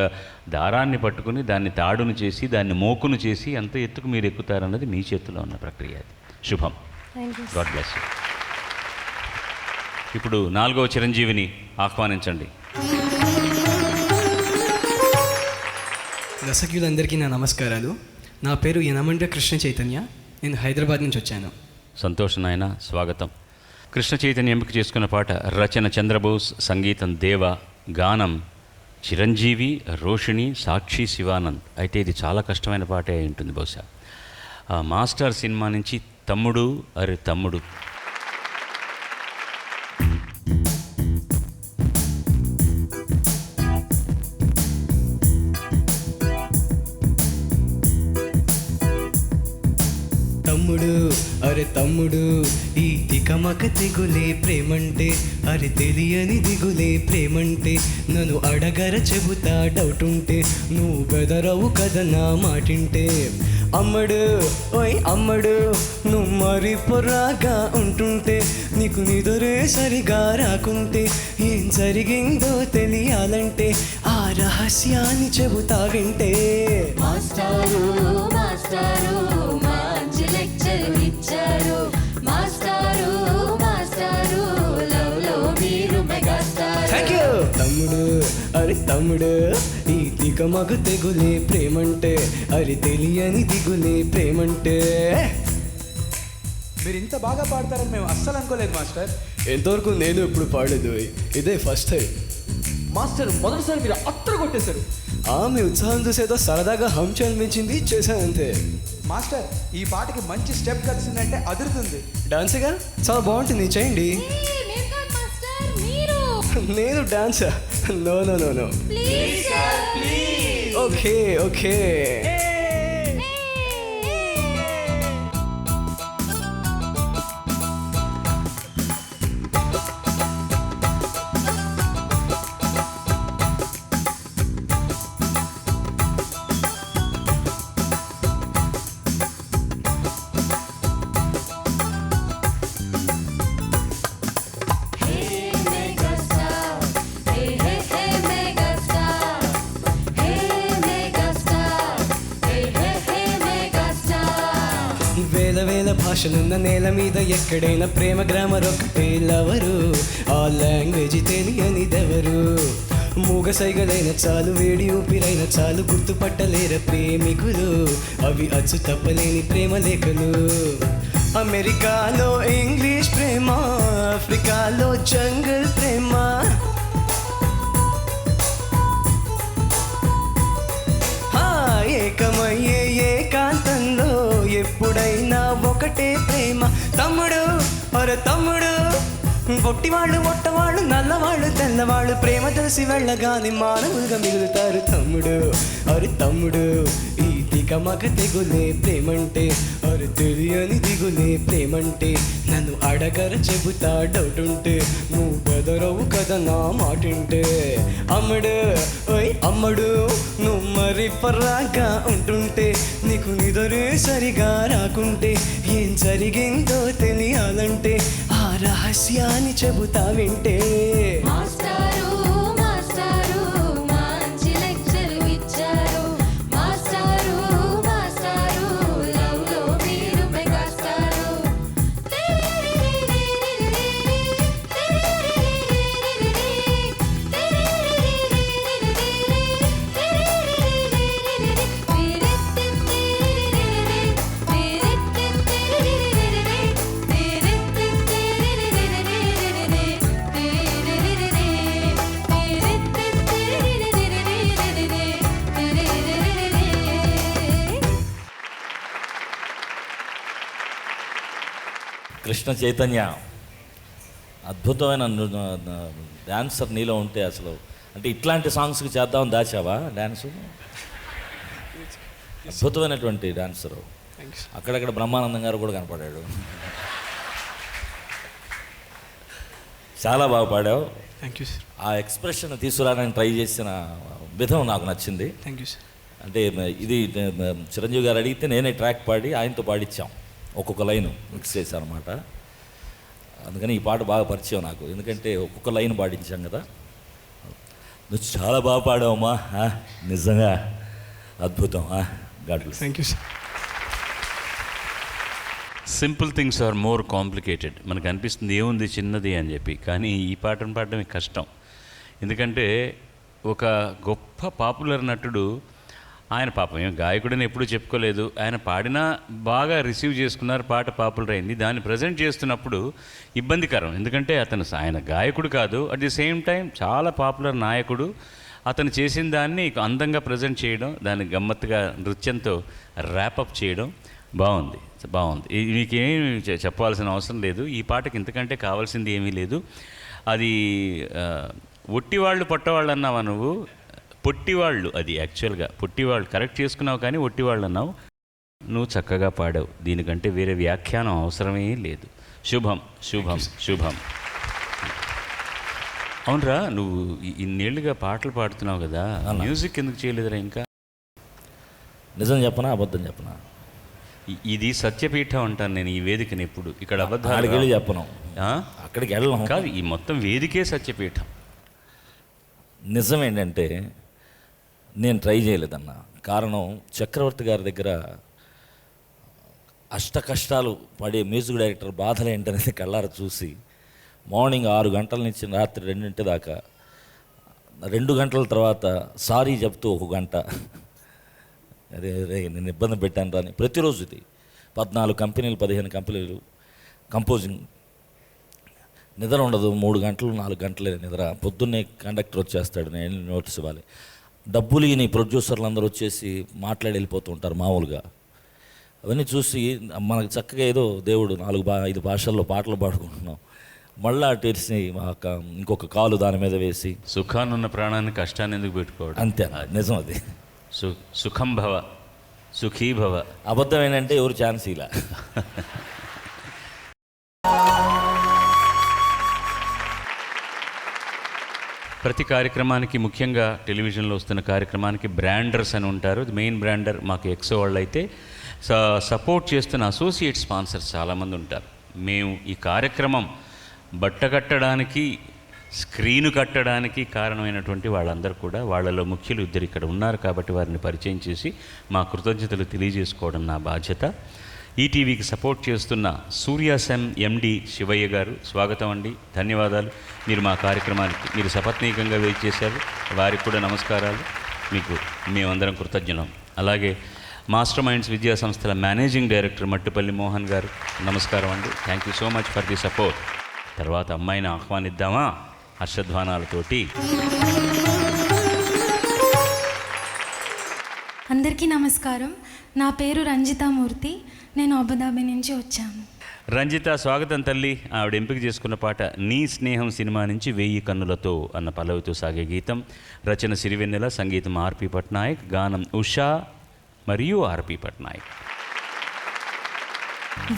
దారాన్ని పట్టుకుని దాన్ని తాడును చేసి దాన్ని మోకును చేసి ఎంత ఎత్తుకు మీరు ఎక్కుతారన్నది మీ చేతిలో ఉన్న ప్రక్రియ. అది శుభం. God bless you. ఇప్పుడు 4వ చిరంజీవిని ఆహ్వానించండి. దర్శకులందరికీ నా నమస్కారాలు. నా పేరు యనమండ్ర కృష్ణ చైతన్య. నేను హైదరాబాద్ నుంచి వచ్చాను. సంతోషం నాయన, స్వాగతం. కృష్ణ చైతన్య ఎంపిక చేసుకున్న పాట రచన చంద్రబోస్, సంగీతం దేవ, గానం చిరంజీవి, రోషిణి, సాక్షి, శివానంద్. అయితే ఇది చాలా కష్టమైన పాటే అయి ఉంటుంది బహుశా. మాస్టర్ సినిమా నుంచి తమ్ముడు అరే తమ్ముడు. తమ్ముడు అరే తమ్ముడు, ఈ తికమక తెగులే ప్రేమంటే, అరే తెలియని దిగులే ప్రేమంటే, నన్ను అడగర చెబుతా డౌట్ ఉంటే, నువ్వు బెదరవు కదా నా మాటింటే. అమ్మడు ఓయ్ అమ్మడు, నువ్వు మరి పొర్రాగా ఉంటుంటే, నీకు నిదురే సరిగా రాకుంటే, ఏం జరిగిందో తెలియాలంటే ఆ రహస్యాన్ని చెబుతా వింటే. మాస్టారు మాస్టారు మంచి లెక్చర్ ఇచ్చారు. మాస్టారు మాస్టారు లవ్ లో మీరు మెగాస్టార్. Thank you. తమ్ముడు అరే తమ్ముడు, ఈ తికమక తెగులే ప్రేమంటే, అరే తెలియని దిగులే ప్రేమంటే. మీరు ఇంత బాగా పాడతారని మేము అస్సలు అనుకోలేదు మాస్టర్. ఎంతవరకు నేను ఎప్పుడు పాడలేదు, ఇదే ఫస్ట్ టైం. మాస్టర్ మొదటిసారి మీరు అత్తరు కొట్టేశారు. మీ ఉత్సాహం చూసేదో సరదాగా హంచి అనిపించింది, చేశాను అంతే. మాస్టర్ ఈ పాటకి మంచి స్టెప్ కలిసిందంటే అదురుతుంది. డాన్స్గా చాలా బాగుంటుంది, చేయండి. నేను డాన్సా? No no no no. Okay okay. వేల వేల భాషలున్న నేల మీద ఎక్కడైనా ప్రేమ గ్రామర్ ఒకటే లవరు. ఆ లాంగ్వేజ్ తెలియనిదెవరు? మూగ సైగలైన చాలు, వేడి ఊపిరైన చాలు, గుర్తుపట్టలేర ప్రేమికులు. అవి అచ్చు తప్పలేని ప్రేమ లేఖలు. అమెరికాలో ఇంగ్లీష్ ప్రేమ, ఆఫ్రికాలో జంగల్ ప్రేమ, ఏకమయ్యే ఏకాంతంలో ఎప్పుడైనా ఒకటే ప్రేమ. తమ్ముడు అరే తమ్ముడు, పొట్టివాళ్ళు ఒట్టవాళ్ళు నల్లవాళ్ళు తెల్లవాళ్ళు ప్రేమ తెలిసి వెళ్ళగానే మానవులుగా మిగులుతారు తమ్ముడు. అరే తమ్ముడు, ఈ తిక మగ తెగులే ప్రేమంటే, అరే తెలియని దిగులే ప్రేమంటే. నన్ను అడగర చెబుతా డౌట్ ఉంటే, నువ్వు బెదరవు కదా నా మాటింటే. అమ్మడు ఓయ్ అమ్మడు, నువ్వు మరి పర్రాగా ఉంటుంటే, నీకు నిదరే సరిగా రాకుంటే, ఏం జరిగిందో తెలియాలంటే ఆ రహస్యాన్ని చెబుతా వింటే. మాస్టారు మాస్టారు మంచి లెక్చర్ ఇచ్చారు. మాస్టారు మాస్టారు లవ్ లో మీరు మెగాస్టారు. కృష్ణ చైతన్య అద్భుతమైన డాన్సర్ నీలో ఉంటే అసలు, అంటే ఇట్లాంటి సాంగ్స్కి చేద్దామని దాచావా డ్యాన్సు? అద్భుతమైనటువంటి డాన్సరు. అక్కడక్కడ బ్రహ్మానందం గారు కూడా కనపడాడు. చాలా బాగా పాడావు. Thank you sir. ఆ ఎక్స్ప్రెషన్ తీసుకురావడానికి ట్రై చేసిన విధం నాకు నచ్చింది. Thank you sir. అంటే ఇది చిరంజీవి గారు అడిగితే నేనే ట్రాక్ పాడి ఆయనతో పాడిచ్చాం, ఒక్కొక్క లైన్ మిక్స్ చేశాను అనమాట. అందుకని ఈ పాట బాగా పరిచయం నాకు, ఎందుకంటే ఒక్కొక్క లైన్ పాడించాం కదా. నువ్వు చాలా బాగా పాడావమ్మా, నిజంగా అద్భుతం. God bless. Thank you sir. Simple things are more complicated. మనకు అనిపిస్తుంది ఏముంది చిన్నది అని చెప్పి, కానీ ఈ పాటను పాడడమే కష్టం. ఎందుకంటే ఒక గొప్ప పాపులర్ నటుడు, ఆయన పాపం ఏం గాయకుడని ఎప్పుడూ చెప్పుకోలేదు, ఆయన పాడినా బాగా రిసీవ్ చేసుకున్నారు, పాట పాపులర్ అయింది. దాన్ని ప్రజెంట్ చేస్తున్నప్పుడు ఇబ్బందికరం, ఎందుకంటే ఆయన గాయకుడు కాదు, అట్ ది సేమ్ టైం చాలా పాపులర్ నాయకుడు. అతను చేసిన దాన్ని అందంగా ప్రజెంట్ చేయడం, దాన్ని గమ్మత్తుగా నృత్యంతో ర్యాపప్ చేయడం బాగుంది. మీకేమీ చెప్పాల్సిన అవసరం లేదు. ఈ పాటకి ఇంతకంటే కావాల్సింది ఏమీ లేదు. అది ఒట్టివాళ్ళు పొట్టవాళ్ళు అన్నావా నువ్వు? పొట్టివాళ్ళు, అది యాక్చువల్గా పొట్టివాళ్ళు కరెక్ట్ చేసుకున్నావు, కానీ ఒట్టివాళ్ళు అన్నావు. నువ్వు చక్కగా పాడావు, దీనికంటే వేరే వ్యాఖ్యానం అవసరమే లేదు. శుభం శుభం శుభం. అవునరా, నువ్వు ఇన్నేళ్లుగా పాటలు పాడుతున్నావు కదా, మ్యూజిక్ ఎందుకు చేయలేదురా ఇంకా? నిజం చెప్పనా అబద్ధం చెప్పనా? ఇది సత్యపీఠం అంటాను నేను ఈ వేదికని ఎప్పుడు. ఇక్కడ అక్కడికి వెళ్ళి అబద్ధాలు చెప్పను, అక్కడికి వెళ్ళను కాదు, ఈ మొత్తం వేదికే సత్యపీఠం. నిజం ఏంటంటే నేను ట్రై చేయలేదన్న కారణం, చక్రవర్తి గారి దగ్గర అష్ట కష్టాలు పడే మ్యూజిక్ డైరెక్టర్ బాధలు ఏంటనేది కళ్ళారా చూసి, మార్నింగ్ 6 గంటల నుంచి రాత్రి 2 దాకా, 2 గంటల తర్వాత సారీ చెప్తూ 1 గంట, అదే నేను ఇబ్బంది పెట్టాను రాని. ప్రతిరోజు ఇది 14 కంపెనీలు 15 కంపెనీలు కంపోజింగ్, నిద్ర ఉండదు. 3 గంటలు 4 గంటలే నిద్ర. పొద్దున్నే కండక్టర్ వచ్చేస్తాడు, నేను నోటీస్ ఇవ్వాలి. డబ్బులు ఈ ప్రొడ్యూసర్లు అందరూ వచ్చేసి మాట్లాడి వెళ్ళిపోతూ ఉంటారు మామూలుగా. అవన్నీ చూసి మనకు చక్కగా ఏదో దేవుడు 4-5 భాషల్లో పాటలు పాడుకుంటున్నాం. మళ్ళీ తెలిసి ఇంకొక కాలు దాని మీద వేసి, సుఖానున్న ప్రాణాన్ని కష్టాన్ని ఎందుకు పెట్టుకోవడం? అంతే, నిజం అది. సుఖం భవ సుఖీ భవ. అబద్ధం ఏంటంటే ఎవరు ఛాన్స్ ఇలా. ప్రతి కార్యక్రమానికి, ముఖ్యంగా టెలివిజన్లో వస్తున్న కార్యక్రమానికి బ్రాండర్స్ అని ఉంటారు. మెయిన్ బ్రాండర్ మాకు ఎక్సో వాళ్ళు అయితే, సపోర్ట్ చేస్తున్న అసోసియేట్ స్పాన్సర్స్ చాలామంది ఉంటారు. మేము ఈ కార్యక్రమం బట్ట కట్టడానికి, స్క్రీను కట్టడానికి కారణమైనటువంటి వాళ్ళందరూ కూడా, వాళ్ళలో ముఖ్యులు 2 ఇక్కడ ఉన్నారు కాబట్టి వారిని పరిచయం చేసి మా కృతజ్ఞతలు తెలియజేసుకోవడం నా బాధ్యత. ఈటీవీకి సపోర్ట్ చేస్తున్న సూర్యాసెమ్ ఎండి శివయ్య గారు, స్వాగతం అండి, ధన్యవాదాలు. మీరు మా కార్యక్రమానికి మీరు సపత్నీకంగా వెయిట్ చేశారు, వారికి కూడా నమస్కారాలు. మీకు మేమందరం కృతజ్ఞులం. అలాగే మాస్టర్ మైండ్స్ విద్యా సంస్థల మేనేజింగ్ డైరెక్టర్ మట్టుపల్లి మోహన్ గారు, నమస్కారం అండి, thank you so much for the support. తర్వాత అమ్మాయిని ఆహ్వానిద్దామా హర్షధ్వానాలతోటి. అందరికీ నమస్కారం. నా పేరు రంజితామూర్తి, నేను అబుదాబి నుంచి వచ్చాను. రంజిత స్వాగతం తల్లి. ఆవిడ ఎంపిక చేసుకున్న పాట నీ స్నేహం సినిమా నుంచి 1000 కన్నులతో అన్న పల్లవితో సాగే గీతం. రచన సిరివెన్నెల, సంగీతం ఆర్పి పట్నాయక్, గానం ఉషా మరియు ఆర్పి పట్నాయక్.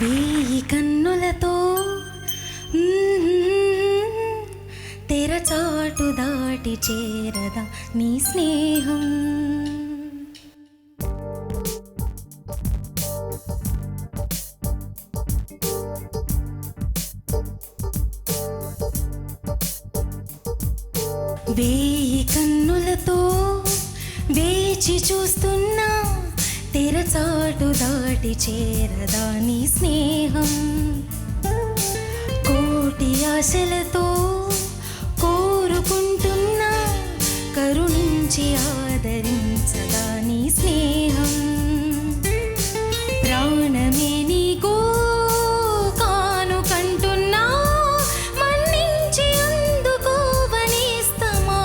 1000 కన్నులతో తెరచాటు దాటి చేరదా నీ స్నేహం. వేయి కన్నులతో వేచి చూస్తున్నా తెరచాటు దాటి చేరదా నీ స్నేహం. కోటి ఆశలతో కోరుకుంటున్నా కరుణించి ఆదరించదా నీ స్నేహం. ప్రాణమే నీకో కానుకంటున్నా మన్నించి అందుకోవనేస్తమా.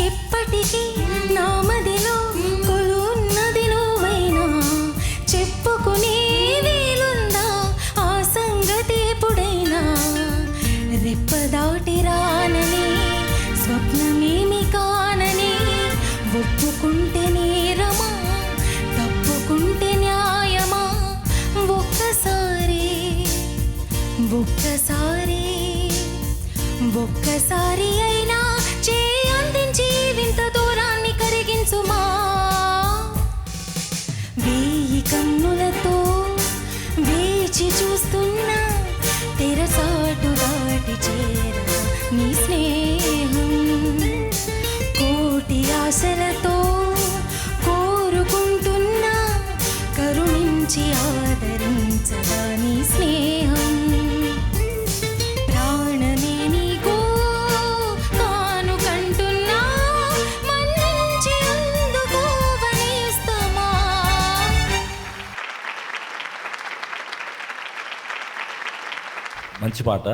ఎప్పటికీ నా మదిలో కొలున్నది నువ్వైనా చెప్పుకునే వీలుందా ఆ సంగతి ఎప్పుడైనా. రెప్పదాటి రానని స్వప్నమేమి కానని ఒప్పుకుంటే నేరమా తప్పుకుంటే న్యాయమా. ఒక్కసారి ఒక్కసారి ఒక్కసారి అయినా చేయి అందించి వింత దూరాన్ని కరిగించుమా. 1000 కన్నులతో వేచి చూస్తున్నా తెరచాటు దాటి చేరదా నీ స్నేహం. కోటి ఆశలతో కోరుకుంటున్నా కరుణించి ఆదరించదా నీ స్నేహం. ప్రాణమే నీకో కానుకంటున్నా మన్నించి అందుకోవనేస్తమా. మంచి పాట.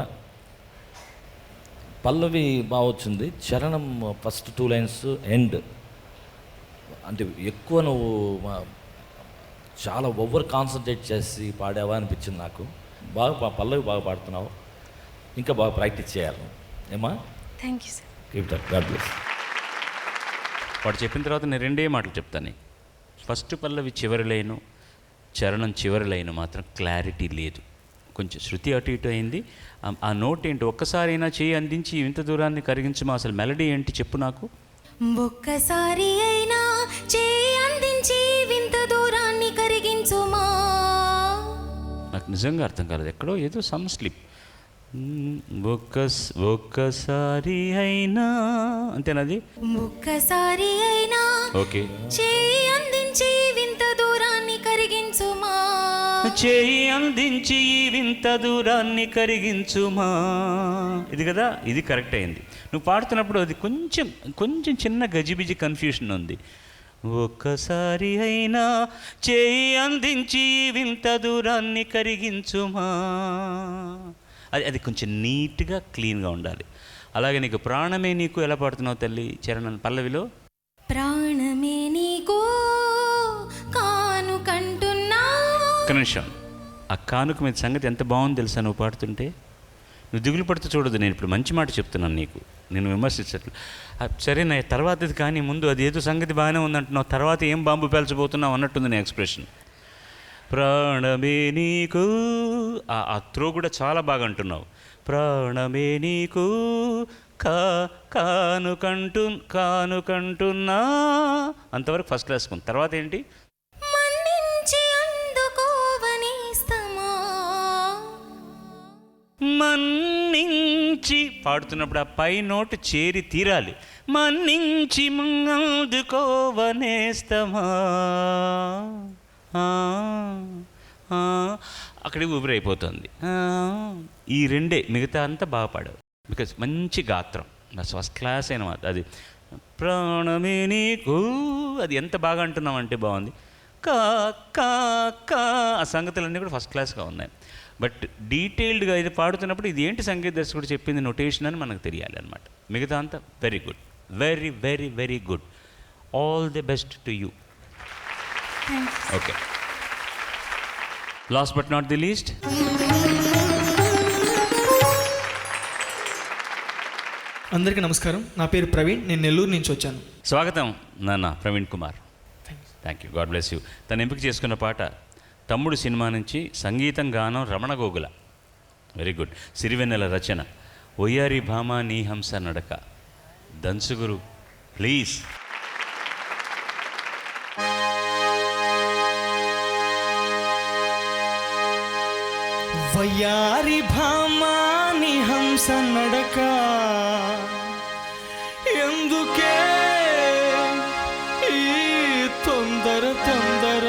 పల్లవి బాగా వచ్చింది. చరణం ఫస్ట్ 2 లైన్స్ ఎండ్ అంటే ఎక్కువ నువ్వు చాలా ఓవర్ కాన్సన్ట్రేట్ చేసి పాడావా అనిపించింది నాకు. బాగా పల్లవి బాగా పాడుతున్నావు, ఇంకా బాగా ప్రాక్టీస్ చేయాలి ఏమా. Thank you sir. Keep that. God bless. వాడు చెప్పిన తర్వాత నేను 2 మాటలు చెప్తాను. ఫస్ట్ పల్లవి చివరి లైను, చరణం చివరి లైను మాత్రం క్లారిటీ లేదు. కొంచెం శృతి అటు ఇటు అయింది. ఆ నోట్ ఏంటి, ఒక్కసారైనా చేయి అందించి ఇంత దూరాన్ని కరిగించమా, అసలు మెలడీ ఏంటి చెప్పు నాకు. ఒక్కసారి అయినా చేయి అందించి వింత దూరాన్ని కరిగించుమా. నాకు నిజంగా అర్థం కాలేదు, ఎక్కడో ఏదో సమ్ స్లిప్. ఒక్కసారి అయినా అంతేనది. ఒక్కసారి అయినా ఓకే. చేయి అందించి వింత దూరాన్ని కరిగించుమా. చేయి అందించి వింత దూరాన్ని కరిగించుమా. ఇది కదా, ఇది కరెక్ట్ అయింది. నువ్వు పాడుతున్నప్పుడు అది కొంచెం కొంచెం చిన్న గజిబిజి కన్ఫ్యూషన్ ఉంది. ఒక్కసారి అయినా చేయి అందించి వింత దూరాన్ని కరిగించుమా. అది కొంచెం నీట్గా క్లీన్గా ఉండాలి. అలాగే నీకు ప్రాణమే నీకు ఎలా పాడుతున్నావు తల్లి చరణం పల్లవిలో. ప్రాణమే నీకు కానుకంటున్నా. ఒక్క నిమిషం, ఆ కానుక మీద సంగతి ఎంత బాగుంది తెలుసా నువ్వు పాడుతుంటే. నువ్వు దిగులు పడుతూ చూడదు, నేను ఇప్పుడు మంచి మాట చెప్తున్నాను నీకు, నేను విమర్శించట్లు. సరే నా తర్వాతది కానీ ముందు అది ఏదో సంగతి బాగానే ఉందంటున్నావు, తర్వాత ఏం బాంబు పేల్చబోతున్నావు అన్నట్టుంది నీ ఎక్స్ప్రెషన్. ప్రాణమే నీకు, ఆ త్రో కూడా చాలా బాగా అంటున్నావు. ప్రాణమే నీకు కానుకంటున్నా అంతవరకు ఫస్ట్ క్లాస్ ఉంది. తర్వాత ఏంటి, మన్నించి పాడుతున్నప్పుడు ఆ పై నోటు చేరి తీరాలి. మన్నించి అందుకోవనేస్తమా. అక్కడికి ఊపిరి అయిపోతుంది. ఈ రెండే, మిగతా అంతా బాగా పాడావు. బికాజ్ మంచి గాత్రం, ఫస్ట్ క్లాస్ అయిన మాట. అది ప్రాణమే నీకు, అది ఎంత బాగా అంటున్నావు అంటే బాగుంది. కా కా కా ఆ సంగతులన్నీ కూడా ఫస్ట్ క్లాస్గా ఉన్నాయి. బట్ డీటెయిల్డ్గా ఇది పాడుతున్నప్పుడు ఇది ఏంటి సంగీత దర్శకుడు చెప్పింది నొటేషన్ అని మనకు తెలియాలి అనమాట. మిగతా అంతా very good, very very very good. All the best to you. Okay, last but not the least, అందరికీ నమస్కారం. నా పేరు ప్రవీణ్, నేను నెల్లూరు నుంచి వచ్చాను. స్వాగతం నాన్న Praveen Kumar. Thank you, god bless you. తను ఎంపిక చేసుకున్న పాట తమ్ముడు సినిమా నుంచి, సంగీతం గానం రమణ గోగుల. Very good. సిరివెన్నెల రచన ఒయ్యారి భామ నీ హంస నడక. దంసుగురు ప్లీజ్. వయ్యారి భామాని హంస నడక ఎందుకే ఈ తొందర తొందర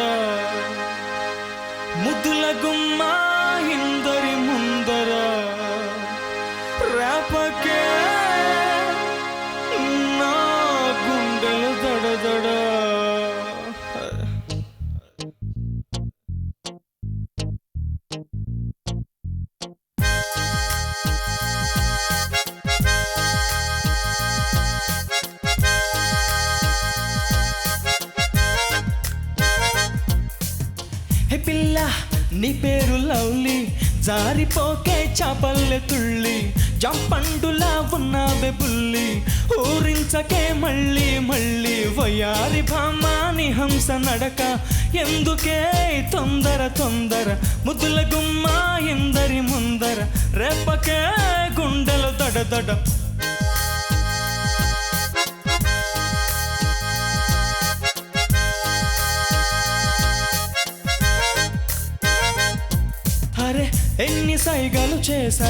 ముద్దుల గుమ్మ ఇందరి ముందర రేపకే నా గుండెలు దడదడ. హే పిల్ల నీ పేరు లవ్లీ, జారిపోకే చాపల్లె తుళ్ళి, జంపండులా ఉన్నావే బుల్లి, ఊరించకే మళ్ళీ మళ్ళీ. వయ్యారి భామాని హంస నడక ఎందుకే తొందర తొందర ముద్దుల గుమ్మ ఇందరి ముందర రేపకే గుండెల దడదడ. అరే ఎన్ని సైగలు చేసా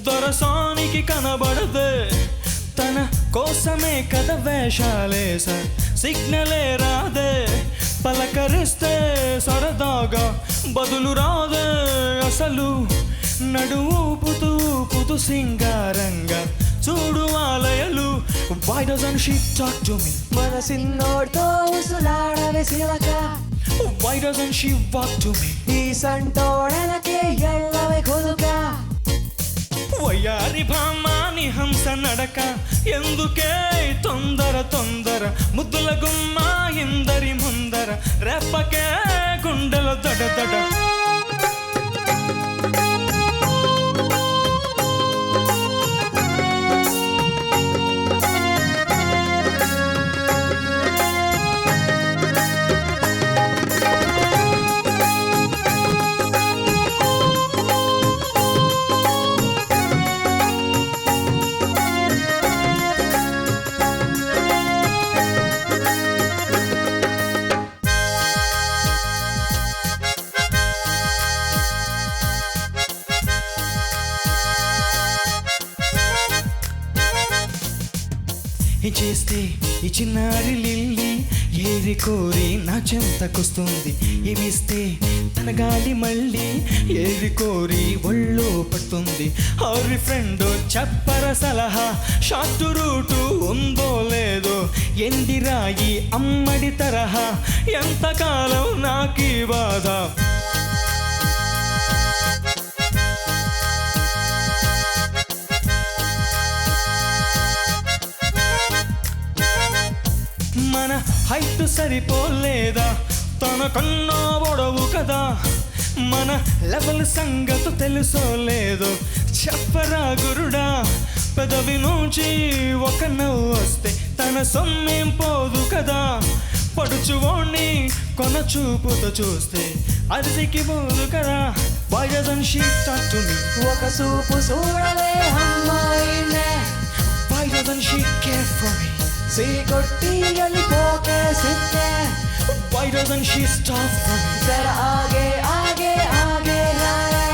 దొరసానికి కనబడదే, తన కోసమే కథ వేషాలేసా, సిగ్నలే రాదే, పలకరిస్తే సరదాగా బదులు రాదే అసలు, నడువు ఊపుతూ సింగారంగా చూడు ఆలయలు. Why doesn't she talk to me? మనసిన్నోడ్తో ఉసులాడవే శిలక, Why doesn't she walk to me? ఈ సంటోడలకే ఎల్లవే కొలుక. వయ్యారి భామాని హంస నడక ఎందుకే తొందర తొందర ముద్దుల గుమ్మ ఇందరి ముందర రేపకే గుండెల దడదడ. చేస్తే ఈ చిన్నారి లిల్లీ ఏరి కోరి నా చెంతకొస్తుంది, ఏమిస్తే తన గాలి మళ్ళీ ఏరి కోరి ఒళ్ళో పడుతుంది. హరి ఫ్రెండ్ చెప్పర సలహా, షార్ట్ రూటు ఉందో లేదో, ఎండిరాయి అమ్మడి తరహా, ఎంతకాలం నాకీ బాధ. మన హైట్ సరిపోలేదా, తన కన్నా పొడవు కదా, మన లెవెల్ సంగతి తెలుసో లేదో చెప్పరా గురుడా. పెదవి నుంచి ఒక నవ్వు వస్తే తన సొమ్మేం పోదు కదా, పడుచువాణ్ణి కొన చూపుతో చూస్తే అరిసికి పోదు కదా. Why doesn't she talk to me? ఒక చూపు చూడవే అమ్మాయినే, Why doesn't she care for me? సీకొట్టి వెళ్ళిపోకే సిద్ధే. Why doesn't she stop for me? జర ఆగే ఆగే ఆగే రాయే.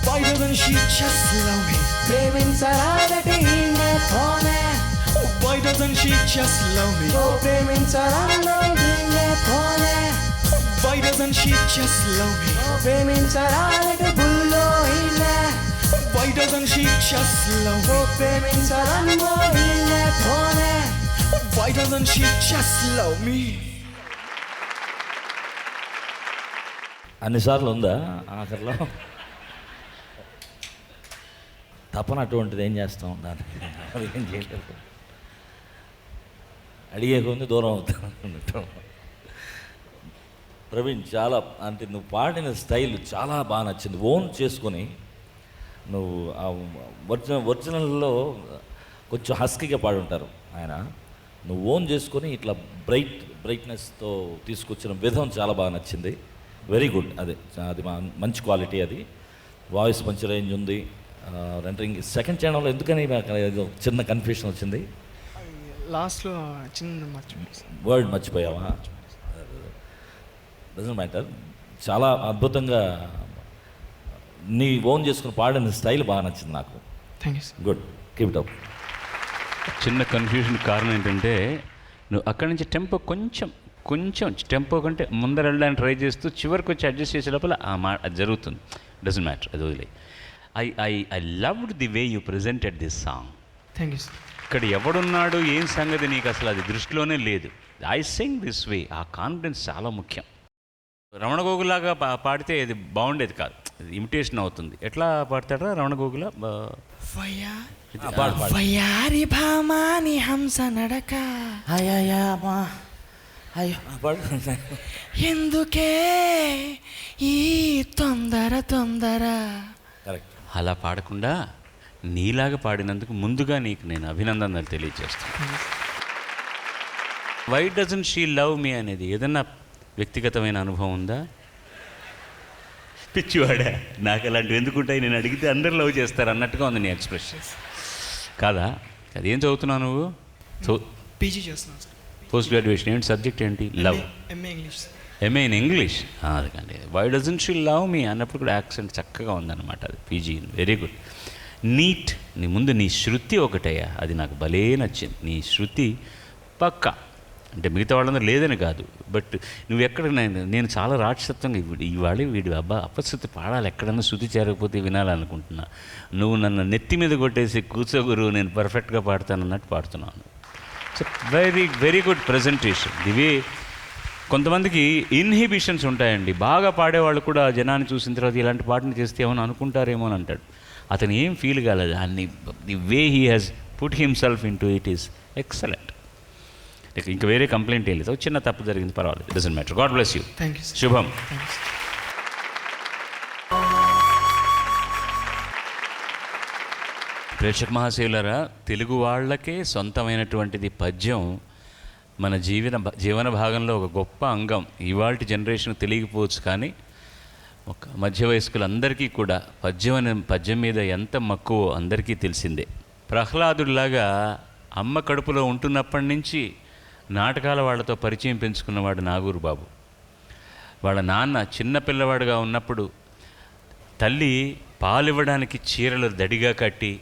Why doesn't she just love me? ప్రేమించరాగటి ఈయనే పోనే. Why doesn't she just love me? ఓ ప్రేమించరాలో ఈయనే పోనే. Why doesn't doesn't she just love me? ప్రేమించరాలట బుల్లో ఇల్లే Why doesn't she just love me? ప్రేమించరమ్మో ఇల్లే పోనే Why doesn't she just love me? అన్నిసార్లు ఉందా ఆఖరిలో తపన అటువంటిది ఏం చేస్తాం దాన్ని అది ఏం చేయలేదు అడిగే కొంది దూరం అవుతాం ప్రవీణ్ చాలా అంటే నువ్వు పాడిన స్టైల్ చాలా బాగా నచ్చింది ఓన్ చేసుకొని నువ్వు ఆ ఒరిజినల్లో కొంచెం హస్కీగా పాడుంటారు ఆయన నువ్వు ఓన్ చేసుకొని ఇట్లా బ్రైట్నెస్తో తీసుకొచ్చిన విధం చాలా బాగా నచ్చింది వెరీ గుడ్ అది మంచి క్వాలిటీ అది వాయిస్ మంచి రేంజ్ ఉంది రెండరింగ్ సెకండ్ ఛానల్లో ఎందుకని ఏదో చిన్న కన్ఫ్యూషన్ వచ్చింది లాస్ట్లో చిన్న వర్డ్ మర్చిపోయావా డజంట్ మ్యాటర్ చాలా అద్భుతంగా నీ ఓన్ చేసుకుని పాడిన స్టైల్ బాగా నచ్చింది నాకు thank you sir. Good keep it up చిన్న కన్ఫ్యూజన్ కారణం ఏంటంటే నువ్వు అక్కడి నుంచి టెంపో కొంచెం టెంపో కంటే ముందర వెళ్ళడానికి ట్రై చేస్తూ చివరికి వచ్చి అడ్జస్ట్ చేసే లోపల అది జరుగుతుంది. డజంట్ మ్యాటర్, అది వదిలే. I loved the way you presented this song. Thank you sir. ఇక్కడ ఎవడున్నాడు ఏం సంగతి నీకు అసలు అది దృష్టిలోనే లేదు. I sing this way. ఆ కాన్ఫిడెన్స్ చాలా ముఖ్యం. రమణ గోగులాగా పాడితే ఇది బాగుండేది కాదు, ఇమిటేషన్ అవుతుంది. ఎట్లా పాడతాడా రమణ గోగుల? వయ్యారి భామాని హంస నడక ఎందుకే ఈ తొందర కరెక్ట్. అలా పాడకుండా నీలాగా పాడినందుకు ముందుగా నీకు నేను అభినందనలు తెలియజేస్తాను. Why doesn't she love me అనేది ఏదన్నా వ్యక్తిగతమైన అనుభవం ఉందా? పిచ్చివాడా, నాకు అలాంటివి ఎందుకుంటాయి, నేను అడిగితే అందరు లవ్ చేస్తారు అన్నట్టుగా ఉంది నీ ఎక్స్ప్రెషన్. కాదా? అదేం చదువుతున్నావు నువ్వు? పీజీ చేస్తున్నాను సార్. పోస్ట్ గ్రాడ్యుయేషన్ ఏంటి, సబ్జెక్ట్ ఏంటి? Love. MA English. MA in English. అదికండి why doesn't she love me అన్నప్పుడు కూడా యాక్సెంట్ చక్కగా ఉందన్నమాట. అది పీజీ, వెరీ గుడ్. నీట్. నీ ముందు నీ శృతి ఒకటయ్యా, అది నాకు భలే నచ్చింది. నీ శృతి పక్కా, అంటే మిగతా వాళ్ళందరూ లేదని కాదు, బట్ నువ్వు ఎక్కడ నేను చాలా రాక్షసత్వంగా ఇవాళ వీడు అపశృతి పాడాలి, ఎక్కడన్నా శృతి చేరకపోతే వినాలనుకుంటున్నా. నువ్వు నన్ను నెత్తి మీద కొట్టేసి కూర్చోగురు నేను పర్ఫెక్ట్గా పాడతానన్నట్టు పాడుతున్నాను. So very good presentation. ఇవి కొంతమందికి ఇన్హిబిషన్స్ ఉంటాయండి. బాగా పాడేవాళ్ళు కూడా జనాన్ని చూసిన తర్వాత ఇలాంటి పాటను చేస్తే ఏమని అనుకుంటారేమో అని అంటాడు. అతను ఏం ఫీల్ కాలేదు. అన్ని the way he has put himself in to it is excellent. ఇంకా వేరే కంప్లైంట్ ఏం లేదు. చిన్న తప్పు జరిగింది, పర్వాలేదు, doesn't matter. God bless you. Thank you. శుభం. ప్రేక్షక మహాశయులరా, తెలుగు వాళ్ళకే సొంతమైనటువంటిది పద్యం మన జీవన భాగంలో ఒక గొప్ప అంగం. ఇవాల్టి జనరేషన్ తెలియకపోవచ్చు, కానీ ఒక మధ్య వయస్కులందరికీ కూడా పద్యం మీద ఎంత మక్కువ అందరికీ తెలిసిందే. ప్రహ్లాదుడిలాగా అమ్మ కడుపులో ఉంటున్నప్పటి నుంచి నాటకాల వాళ్ళతో పరిచయం పెంచుకున్నవాడు నాగూరు బాబు. వాళ్ళ నాన్న చిన్నపిల్లవాడుగా ఉన్నప్పుడు తల్లి పాలివ్వడానికి చీరలు దడిగా కట్టి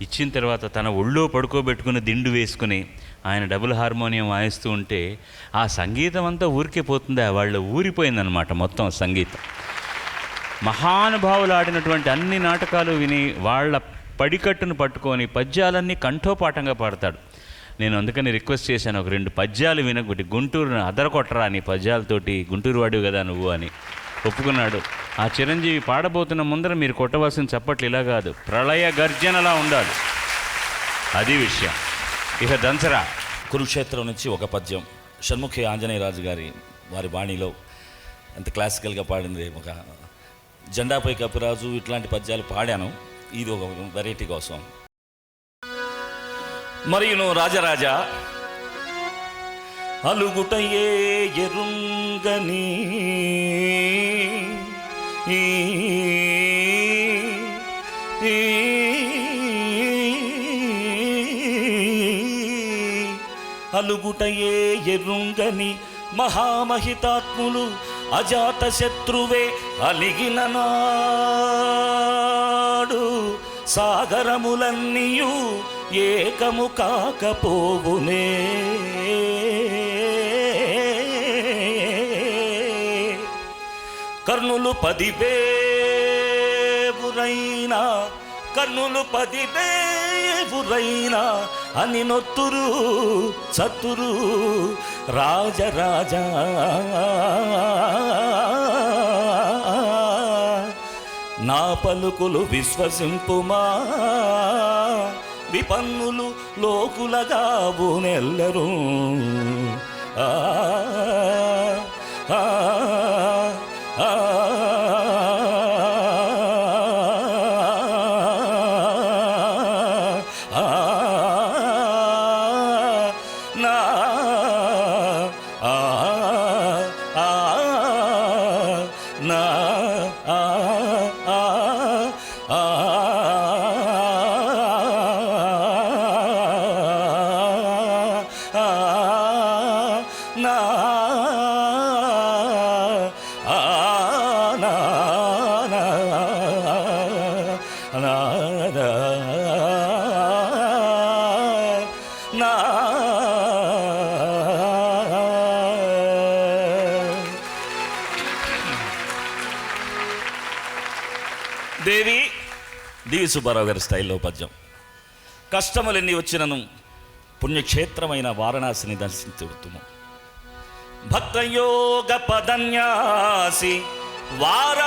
ఇచ్చిన తర్వాత తన ఒళ్ళో పడుకోబెట్టుకుని దిండు వేసుకుని ఆయన డబుల్ హార్మోనియం వాయిస్తూ ఉంటే ఆ సంగీతం అంతా ఊరికే పోతుందా, వాళ్ళు ఊరిపోయిందనమాట మొత్తం సంగీతం. మహానుభావులు ఆడినటువంటి అన్ని నాటకాలు విని వాళ్ళ పడికట్టును పట్టుకొని పద్యాలన్నీ కంఠోపాఠంగా పాడతాడు. నేను అందుకని రిక్వెస్ట్ చేశాను, ఒక 2 పద్యాలు వినకొట్టి గుంటూరుని అదరకొట్టరా నీ పద్యాలతోటి, గుంటూరు వాడివి కదా నువ్వు అని ఒప్పుకున్నాడు. ఆ చిరంజీవి పాడబోతున్న ముందర మీరు కొట్టవలసిన చప్పట్లు ఇలా కాదు, ప్రళయ గర్జనలా ఉండాలి. అది విషయం. ఇక దంసరా. కురుక్షేత్రం నుంచి ఒక పద్యం షణ్ముఖి ఆంజనేయరాజు గారి వారి బాణీలో ఎంత క్లాసికల్గా పాడింది. ఒక జెండాపై కపిరాజు ఇట్లాంటి పద్యాలు పాడాను. ఇది ఒక వెరైటీ కోసం. మరియును రాజరాజా అలుగుటయే ఎరుంగని అలుగుటయే ఎరుంగని మహామహితాత్ములు అజాత శత్రువే అలిగిన నాడు సాగరములన్నీయు ఏకము కాకపోవునే. కర్ణులు 10,000 కర్ణులు 10,000 అని నొత్తురు చతురు రాజరాజా. నా పలుకులు విశ్వసింపుమా, విపన్నులు లోకులగావు నెల్లరు. ఆ ఆ ఆ నా నా దేవి దివి సుబ్బారావు గారి స్టైల్లో పద్యం. కష్టములెన్ని వచ్చినను పుణ్యక్షేత్రమైన వారణాసిని దర్శించుతుము. భక్తయోగ పదన్యాసి వారణాసి.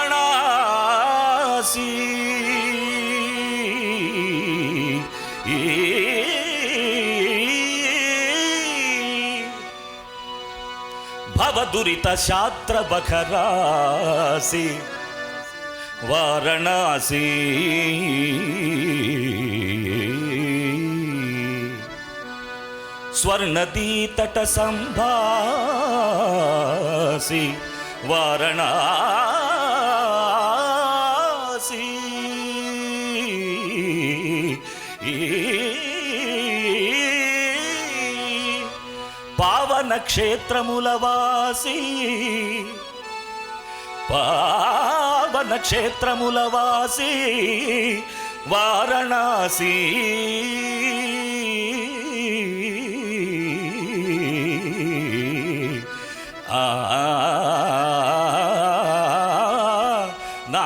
భవదురిత శాస్త్ర బఖరాసి వారణాసి. స్వర్ణదీ తట సంభాసి వారణాసి. పావన క్షేత్రముల వాసి పావన క్షేత్రముల వాసి వారణాసి. ఆ నా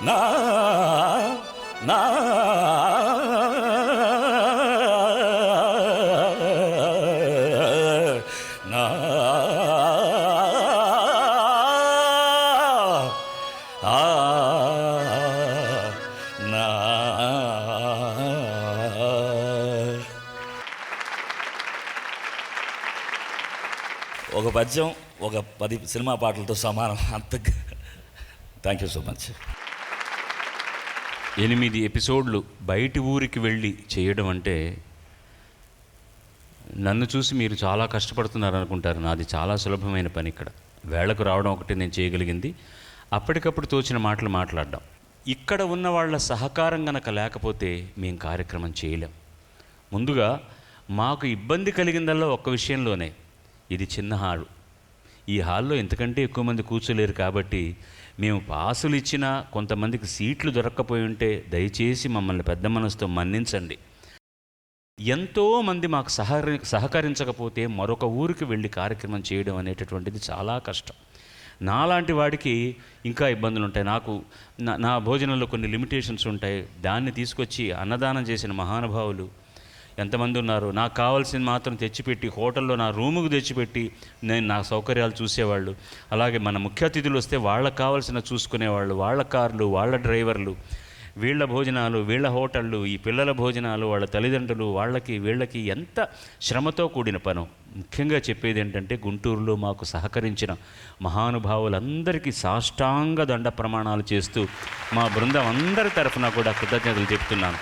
నా నా ఒక పద్యం ఒక 10 సినిమా పాటలతో సమానం. అంత థ్యాంక్ యూ సో మచ్. 8 ఎపిసోడ్లు బయటి ఊరికి వెళ్ళి చేయడం అంటే, నన్ను చూసి మీరు చాలా కష్టపడుతున్నారు అనుకుంటారు. నాది చాలా సులభమైన పని. ఇక్కడ వేళకు రావడం ఒకటి నేను చేయగలిగింది, అప్పటికప్పుడు తోచిన మాటలు మాట్లాడడం. ఇక్కడ ఉన్న వాళ్ళ సహకారం గనక లేకపోతే మేము కార్యక్రమం చేయలేం. ముందుగా మాకు ఇబ్బంది కలిగిందల్లా ఒక్క విషయంలోనే, ఇది చిన్న హాలు. ఈ హాల్లో ఎంతకంటే ఎక్కువ మంది కూర్చోలేరు కాబట్టి మేము పాసులు ఇచ్చినా కొంతమందికి సీట్లు దొరక్కపోయి ఉంటే దయచేసి మమ్మల్ని పెద్ద మనసుతో మన్నించండి. ఎంతోమంది మాకు సహకరించకపోతే మరొక ఊరికి వెళ్ళి కార్యక్రమం చేయడం అనేటటువంటిది చాలా కష్టం. నాలాంటి వాడికి ఇంకా ఇబ్బందులు ఉంటాయి. నాకు నా భోజనంలో కొన్ని లిమిటేషన్స్ ఉంటాయి. దాన్ని తీసుకొచ్చి అన్నదానం చేసిన మహానుభావులు ఎంతమంది ఉన్నారు. నాకు కావాల్సింది మాత్రం తెచ్చిపెట్టి హోటల్లో నా రూముకు తెచ్చిపెట్టి నేను నా సౌకర్యాలు చూసేవాళ్ళు. అలాగే మన ముఖ్య అతిథులు వస్తే వాళ్ళకు కావాల్సిన చూసుకునేవాళ్ళు. వాళ్ళ కార్లు, వాళ్ళ డ్రైవర్లు, వీళ్ళ భోజనాలు, వీళ్ళ హోటళ్ళు, ఈ పిల్లల భోజనాలు, వాళ్ళ తల్లిదండ్రులు, వాళ్ళకి వీళ్ళకి ఎంత శ్రమతో కూడిన పనో. ముఖ్యంగా చెప్పేది ఏంటంటే, గుంటూరులో మాకు సహకరించిన మహానుభావులందరికీ సాష్టాంగ దండ ప్రమాణాలు చేస్తూ మా బృందం అందరి తరఫున కూడా కృతజ్ఞతలు చెప్తున్నాను.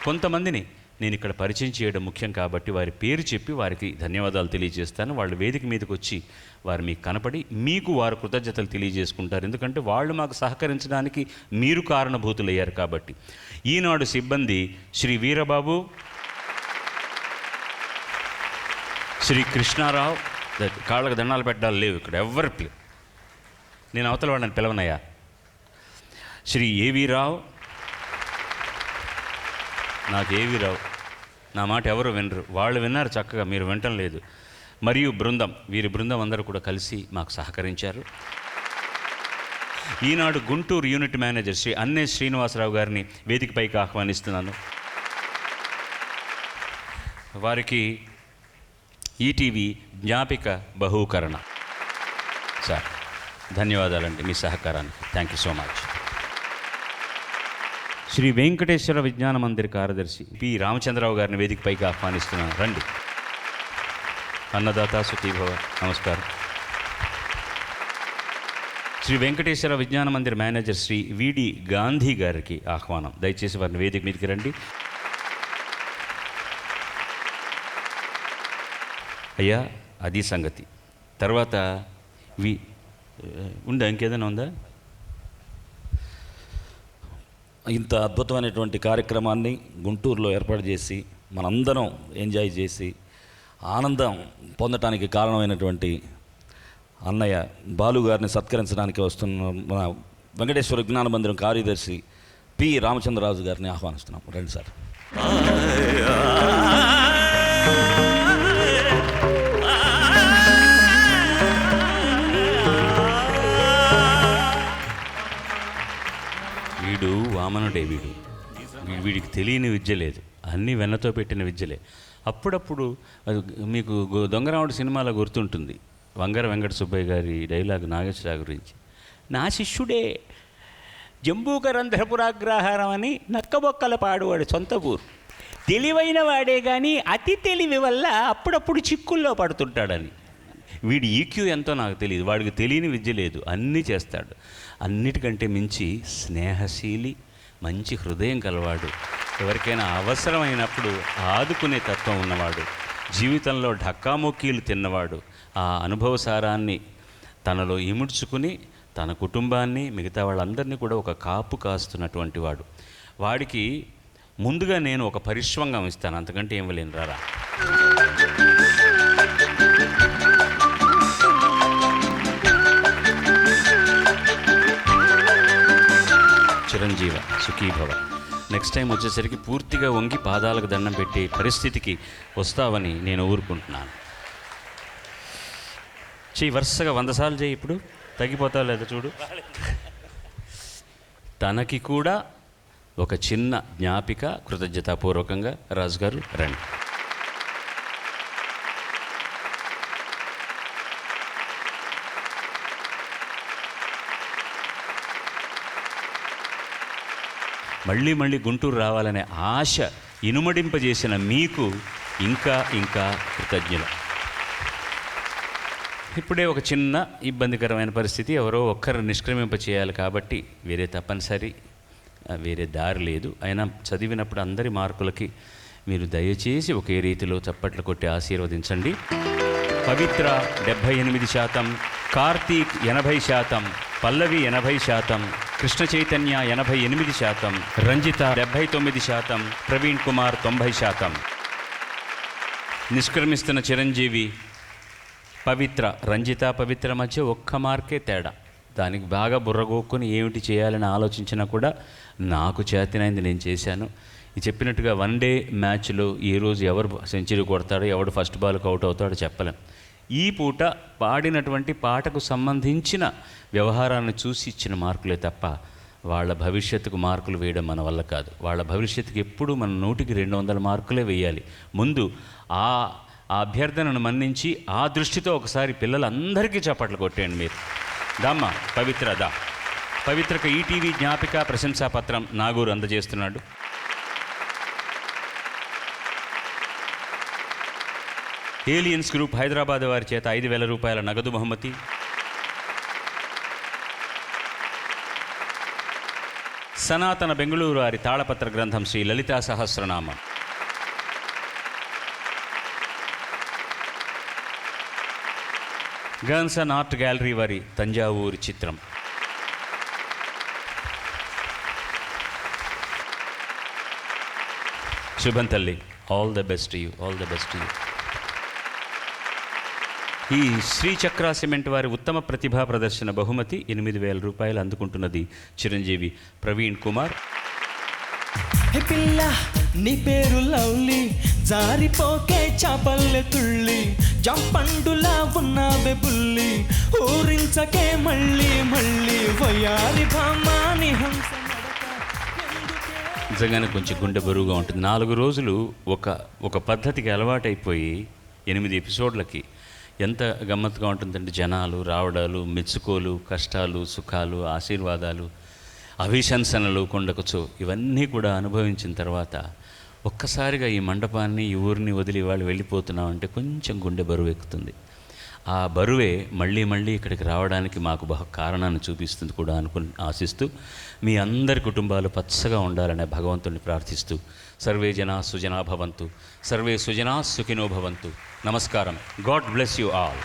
కొంతమందిని నేను ఇక్కడ పరిచయం చేయడం ముఖ్యం కాబట్టి వారి పేరు చెప్పి వారికి ధన్యవాదాలు తెలియజేస్తాను. వాళ్ళు వేదిక మీదకి వచ్చి వారు మీకు కనపడి మీకు వారు కృతజ్ఞతలు తెలియజేసుకుంటారు. ఎందుకంటే వాళ్ళు మాకు సహకరించడానికి మీరు కారణభూతులయ్యారు కాబట్టి. ఈనాడు సిబ్బంది శ్రీ వీరబాబు, శ్రీ కృష్ణారావు, కాళ్ళకు దండాలు పెట్టాలి లేవు ఇక్కడ ఎవరి, నేను అవతల వాళ్ళని పిలవనయ్యా. శ్రీ ఏవి రావు, నాకు ఏవి రావు, నా మాట ఎవరు వినరు. వాళ్ళు విన్నారు చక్కగా, మీరు వినటం లేదు. మరియు బృందం, వీరి బృందం అందరూ కూడా కలిసి మాకు సహకరించారు. ఈనాడు గుంటూరు యూనిట్ మేనేజర్ శ్రీ అన్నే శ్రీనివాసరావు గారిని వేదికపైకి ఆహ్వానిస్తున్నాను. వారికి ఈటీవీ జ్ఞాపిక బహూకరణ. సార్ ధన్యవాదాలండి మీ సహకారానికి. Thank you so much. Shri Venkateswara Vignana Mandir కార్యదర్శి పి రామచంద్రరావు గారిని వేదికపైకి ఆహ్వానిస్తున్నాను. రండి. అన్నదాత సుఖీభవ. నమస్కారం. శ్రీ వెంకటేశ్వర విజ్ఞాన మందిర్ మేనేజర్ శ్రీ విడి గాంధీ గారికి ఆహ్వానం. దయచేసి వారిని వేదిక మీదకి రండి. అయ్యా అది సంగతి. తర్వాత ఉందా, ఇంకేదైనా ఉందా? ఇంత అద్భుతమైనటువంటి కార్యక్రమాన్ని గుంటూరులో ఏర్పాటు చేసి మనందరం ఎంజాయ్ చేసి ఆనందం పొందటానికి కారణమైనటువంటి అన్నయ్య బాలు గారిని సత్కరించడానికి వస్తున్న మన వెంకటేశ్వర విజ్ఞాన మందిరం కార్యదర్శి పి రామచంద్రరాజు గారిని ఆహ్వానిస్తున్నాం. రండి సార్. వీడు వామనుడే. వీడికి తెలియని విద్య లేదు, అన్నీ వెన్నతో పెట్టిన విద్యలే. అప్పుడప్పుడు మీకు దొంగరాముడు సినిమాలో గుర్తుంటుంది వంగర వెంకట సుబ్బయ్య గారి డైలాగ్ నాగేశ్వరరావు గురించి. నా శిష్యుడే జంబూకరంధ్రపురాగ్రహారం అని నక్కబొక్కల పాడువాడు సొంత ఊరు. తెలివైన వాడే కానీ అతి తెలివి వల్ల అప్పుడప్పుడు చిక్కుల్లో పడుతుంటాడని. వీడి ఈక్యూ ఎంతో నాకు తెలియదు. వాడికి తెలియని విద్య లేదు, అన్నీ చేస్తాడు. అన్నిటికంటే మించి స్నేహశీలి, మంచి హృదయం కలవాడు, ఎవరికైనా అవసరమైనప్పుడు ఆదుకునే తత్వం ఉన్నవాడు, జీవితంలో ఢక్కాముక్కీలు తిన్నవాడు. ఆ అనుభవసారాన్ని తనలో ఇముడ్చుకుని తన కుటుంబాన్ని మిగతా వాళ్ళందరినీ కూడా ఒక కాపు కాస్తున్నటువంటి వాడు. వాడికి ముందుగా నేను ఒక పరిశ్వంగం ఇస్తాను, అంతకంటే ఏం లేను. రారా. చిరంజీవ సుఖీభవ. నెక్స్ట్ టైం వచ్చేసరికి పూర్తిగా వంగి పాదాలకు దండం పెట్టే పరిస్థితికి వస్తావని నేను ఊరుకుంటున్నాను. చెయ్యి వరుసగా 100 సార్లు చేయి. ఇప్పుడు తగ్గిపోతావు లేదా చూడు. తనకి కూడా ఒక చిన్న జ్ఞాపిక కృతజ్ఞతాపూర్వకంగా రాజు గారు రండి. మళ్ళీ మళ్ళీ గుంటూరు రావాలనే ఆశ ఇనుమడింపజేసిన మీకు ఇంకా ఇంకా కృతజ్ఞత. ఇప్పుడే ఒక చిన్న ఇబ్బందికరమైన పరిస్థితి, ఎవరో ఒక్కరు నిష్క్రమింప చేయాలి కాబట్టి వేరే దారి లేదు. అయినా చదివినప్పుడు అందరి మార్కులకి మీరు దయచేసి ఒకే రీతిలో చప్పట్లు కొట్టి ఆశీర్వదించండి. పవిత్ర 78%, కార్తీక్ 80%, పల్లవి 80%, కృష్ణ చైతన్య 88%, రంజిత 79%, ప్రవీణ్ కుమార్ 90%. నిష్క్రమిస్తున్న చిరంజీవి, పవిత్ర. రంజిత పవిత్ర మధ్య 1 మార్కే తేడా. దానికి బాగా బుర్రగోక్కుని ఏమిటి చేయాలని ఆలోచించినా కూడా నాకు చేతనైంది నేను చేశాను. చెప్పినట్టుగా 1 డే మ్యాచ్లో ఏ రోజు ఎవరు సెంచరీ కొడతాడో, ఎవడు ఫస్ట్ బాల్కి అవుట్ అవుతాడో చెప్పలేం. ఈ పూట పాడినటువంటి పాటకు సంబంధించిన వ్యవహారాన్ని చూసి ఇచ్చిన మార్కులే తప్ప వాళ్ళ భవిష్యత్తుకు మార్కులు వేయడం మన వల్ల కాదు. వాళ్ళ భవిష్యత్తుకి ఎప్పుడు మన 100కి 200 మార్కులే వేయాలి. ముందు ఆ అభ్యర్థనను మన్నించి ఆ దృష్టితో ఒకసారి పిల్లలందరికీ చప్పట్లు కొట్టేయండి మీరు. దమ్మ పవిత్ర దా. పవిత్రకు ఈటీవీ జ్ఞాపిక ప్రశంసాపత్రం నాగూరు అందజేస్తున్నాడు. ఏలియన్స్ గ్రూప్ హైదరాబాద్ వారి చేత 5,000 రూపాయల నగదు బహుమతి. సనాతన బెంగళూరు వారి తాళపత్ర గ్రంథం శ్రీ లలితా సహస్రనామం. గన్సన్ ఆర్ట్ గ్యాలరీ వారి తంజావూరు చిత్రం. శుభం తల్లి, all the best you, all the best you. ఈ శ్రీచక్ర సిమెంట్ వారి ఉత్తమ ప్రతిభా ప్రదర్శన బహుమతి 8,000 రూపాయలు అందుకుంటున్నది చిరంజీవి ప్రవీణ్ కుమార్. పిల్ల నీ పేరు లవ్లీ, జారిపోకే చాపల్లె తుళ్ళి జంపండులా ఉన్నావే బుల్లి ఊరించకే మళ్ళీ మళ్ళీ వయ్యారి భామాని హంస నిజంగానే కొంచెం గుండె బరువుగా ఉంటుంది. 4 రోజులు ఒక పద్ధతికి అలవాటైపోయి 8 ఎపిసోడ్లకి ఎంత గమ్మత్తుగా ఉంటుందంటే జనాలు రావడాలు, మెచ్చుకోలు, కష్టాలు, సుఖాలు, ఆశీర్వాదాలు, అభిశంసనలు, కొండకుచో ఇవన్నీ కూడా అనుభవించిన తర్వాత ఒక్కసారిగా ఈ మండపాన్ని, ఈ ఊరిని వదిలి వాళ్ళు వెళ్ళిపోతున్నామంటే కొంచెం గుండె బరువు ఎక్కుతుంది. ఆ బరువే మళ్ళీ మళ్ళీ ఇక్కడికి రావడానికి మాకు కారణాన్ని చూపిస్తుంది కూడా ఆశిస్తూ మీ అందరి కుటుంబాలు పచ్చగా ఉండాలనే భగవంతుడిని ప్రార్థిస్తూ సర్వే జనా సుజనా భవంతు, సర్వే సుజనా సుఖినో భవంతు. నమస్కారం. God bless you all.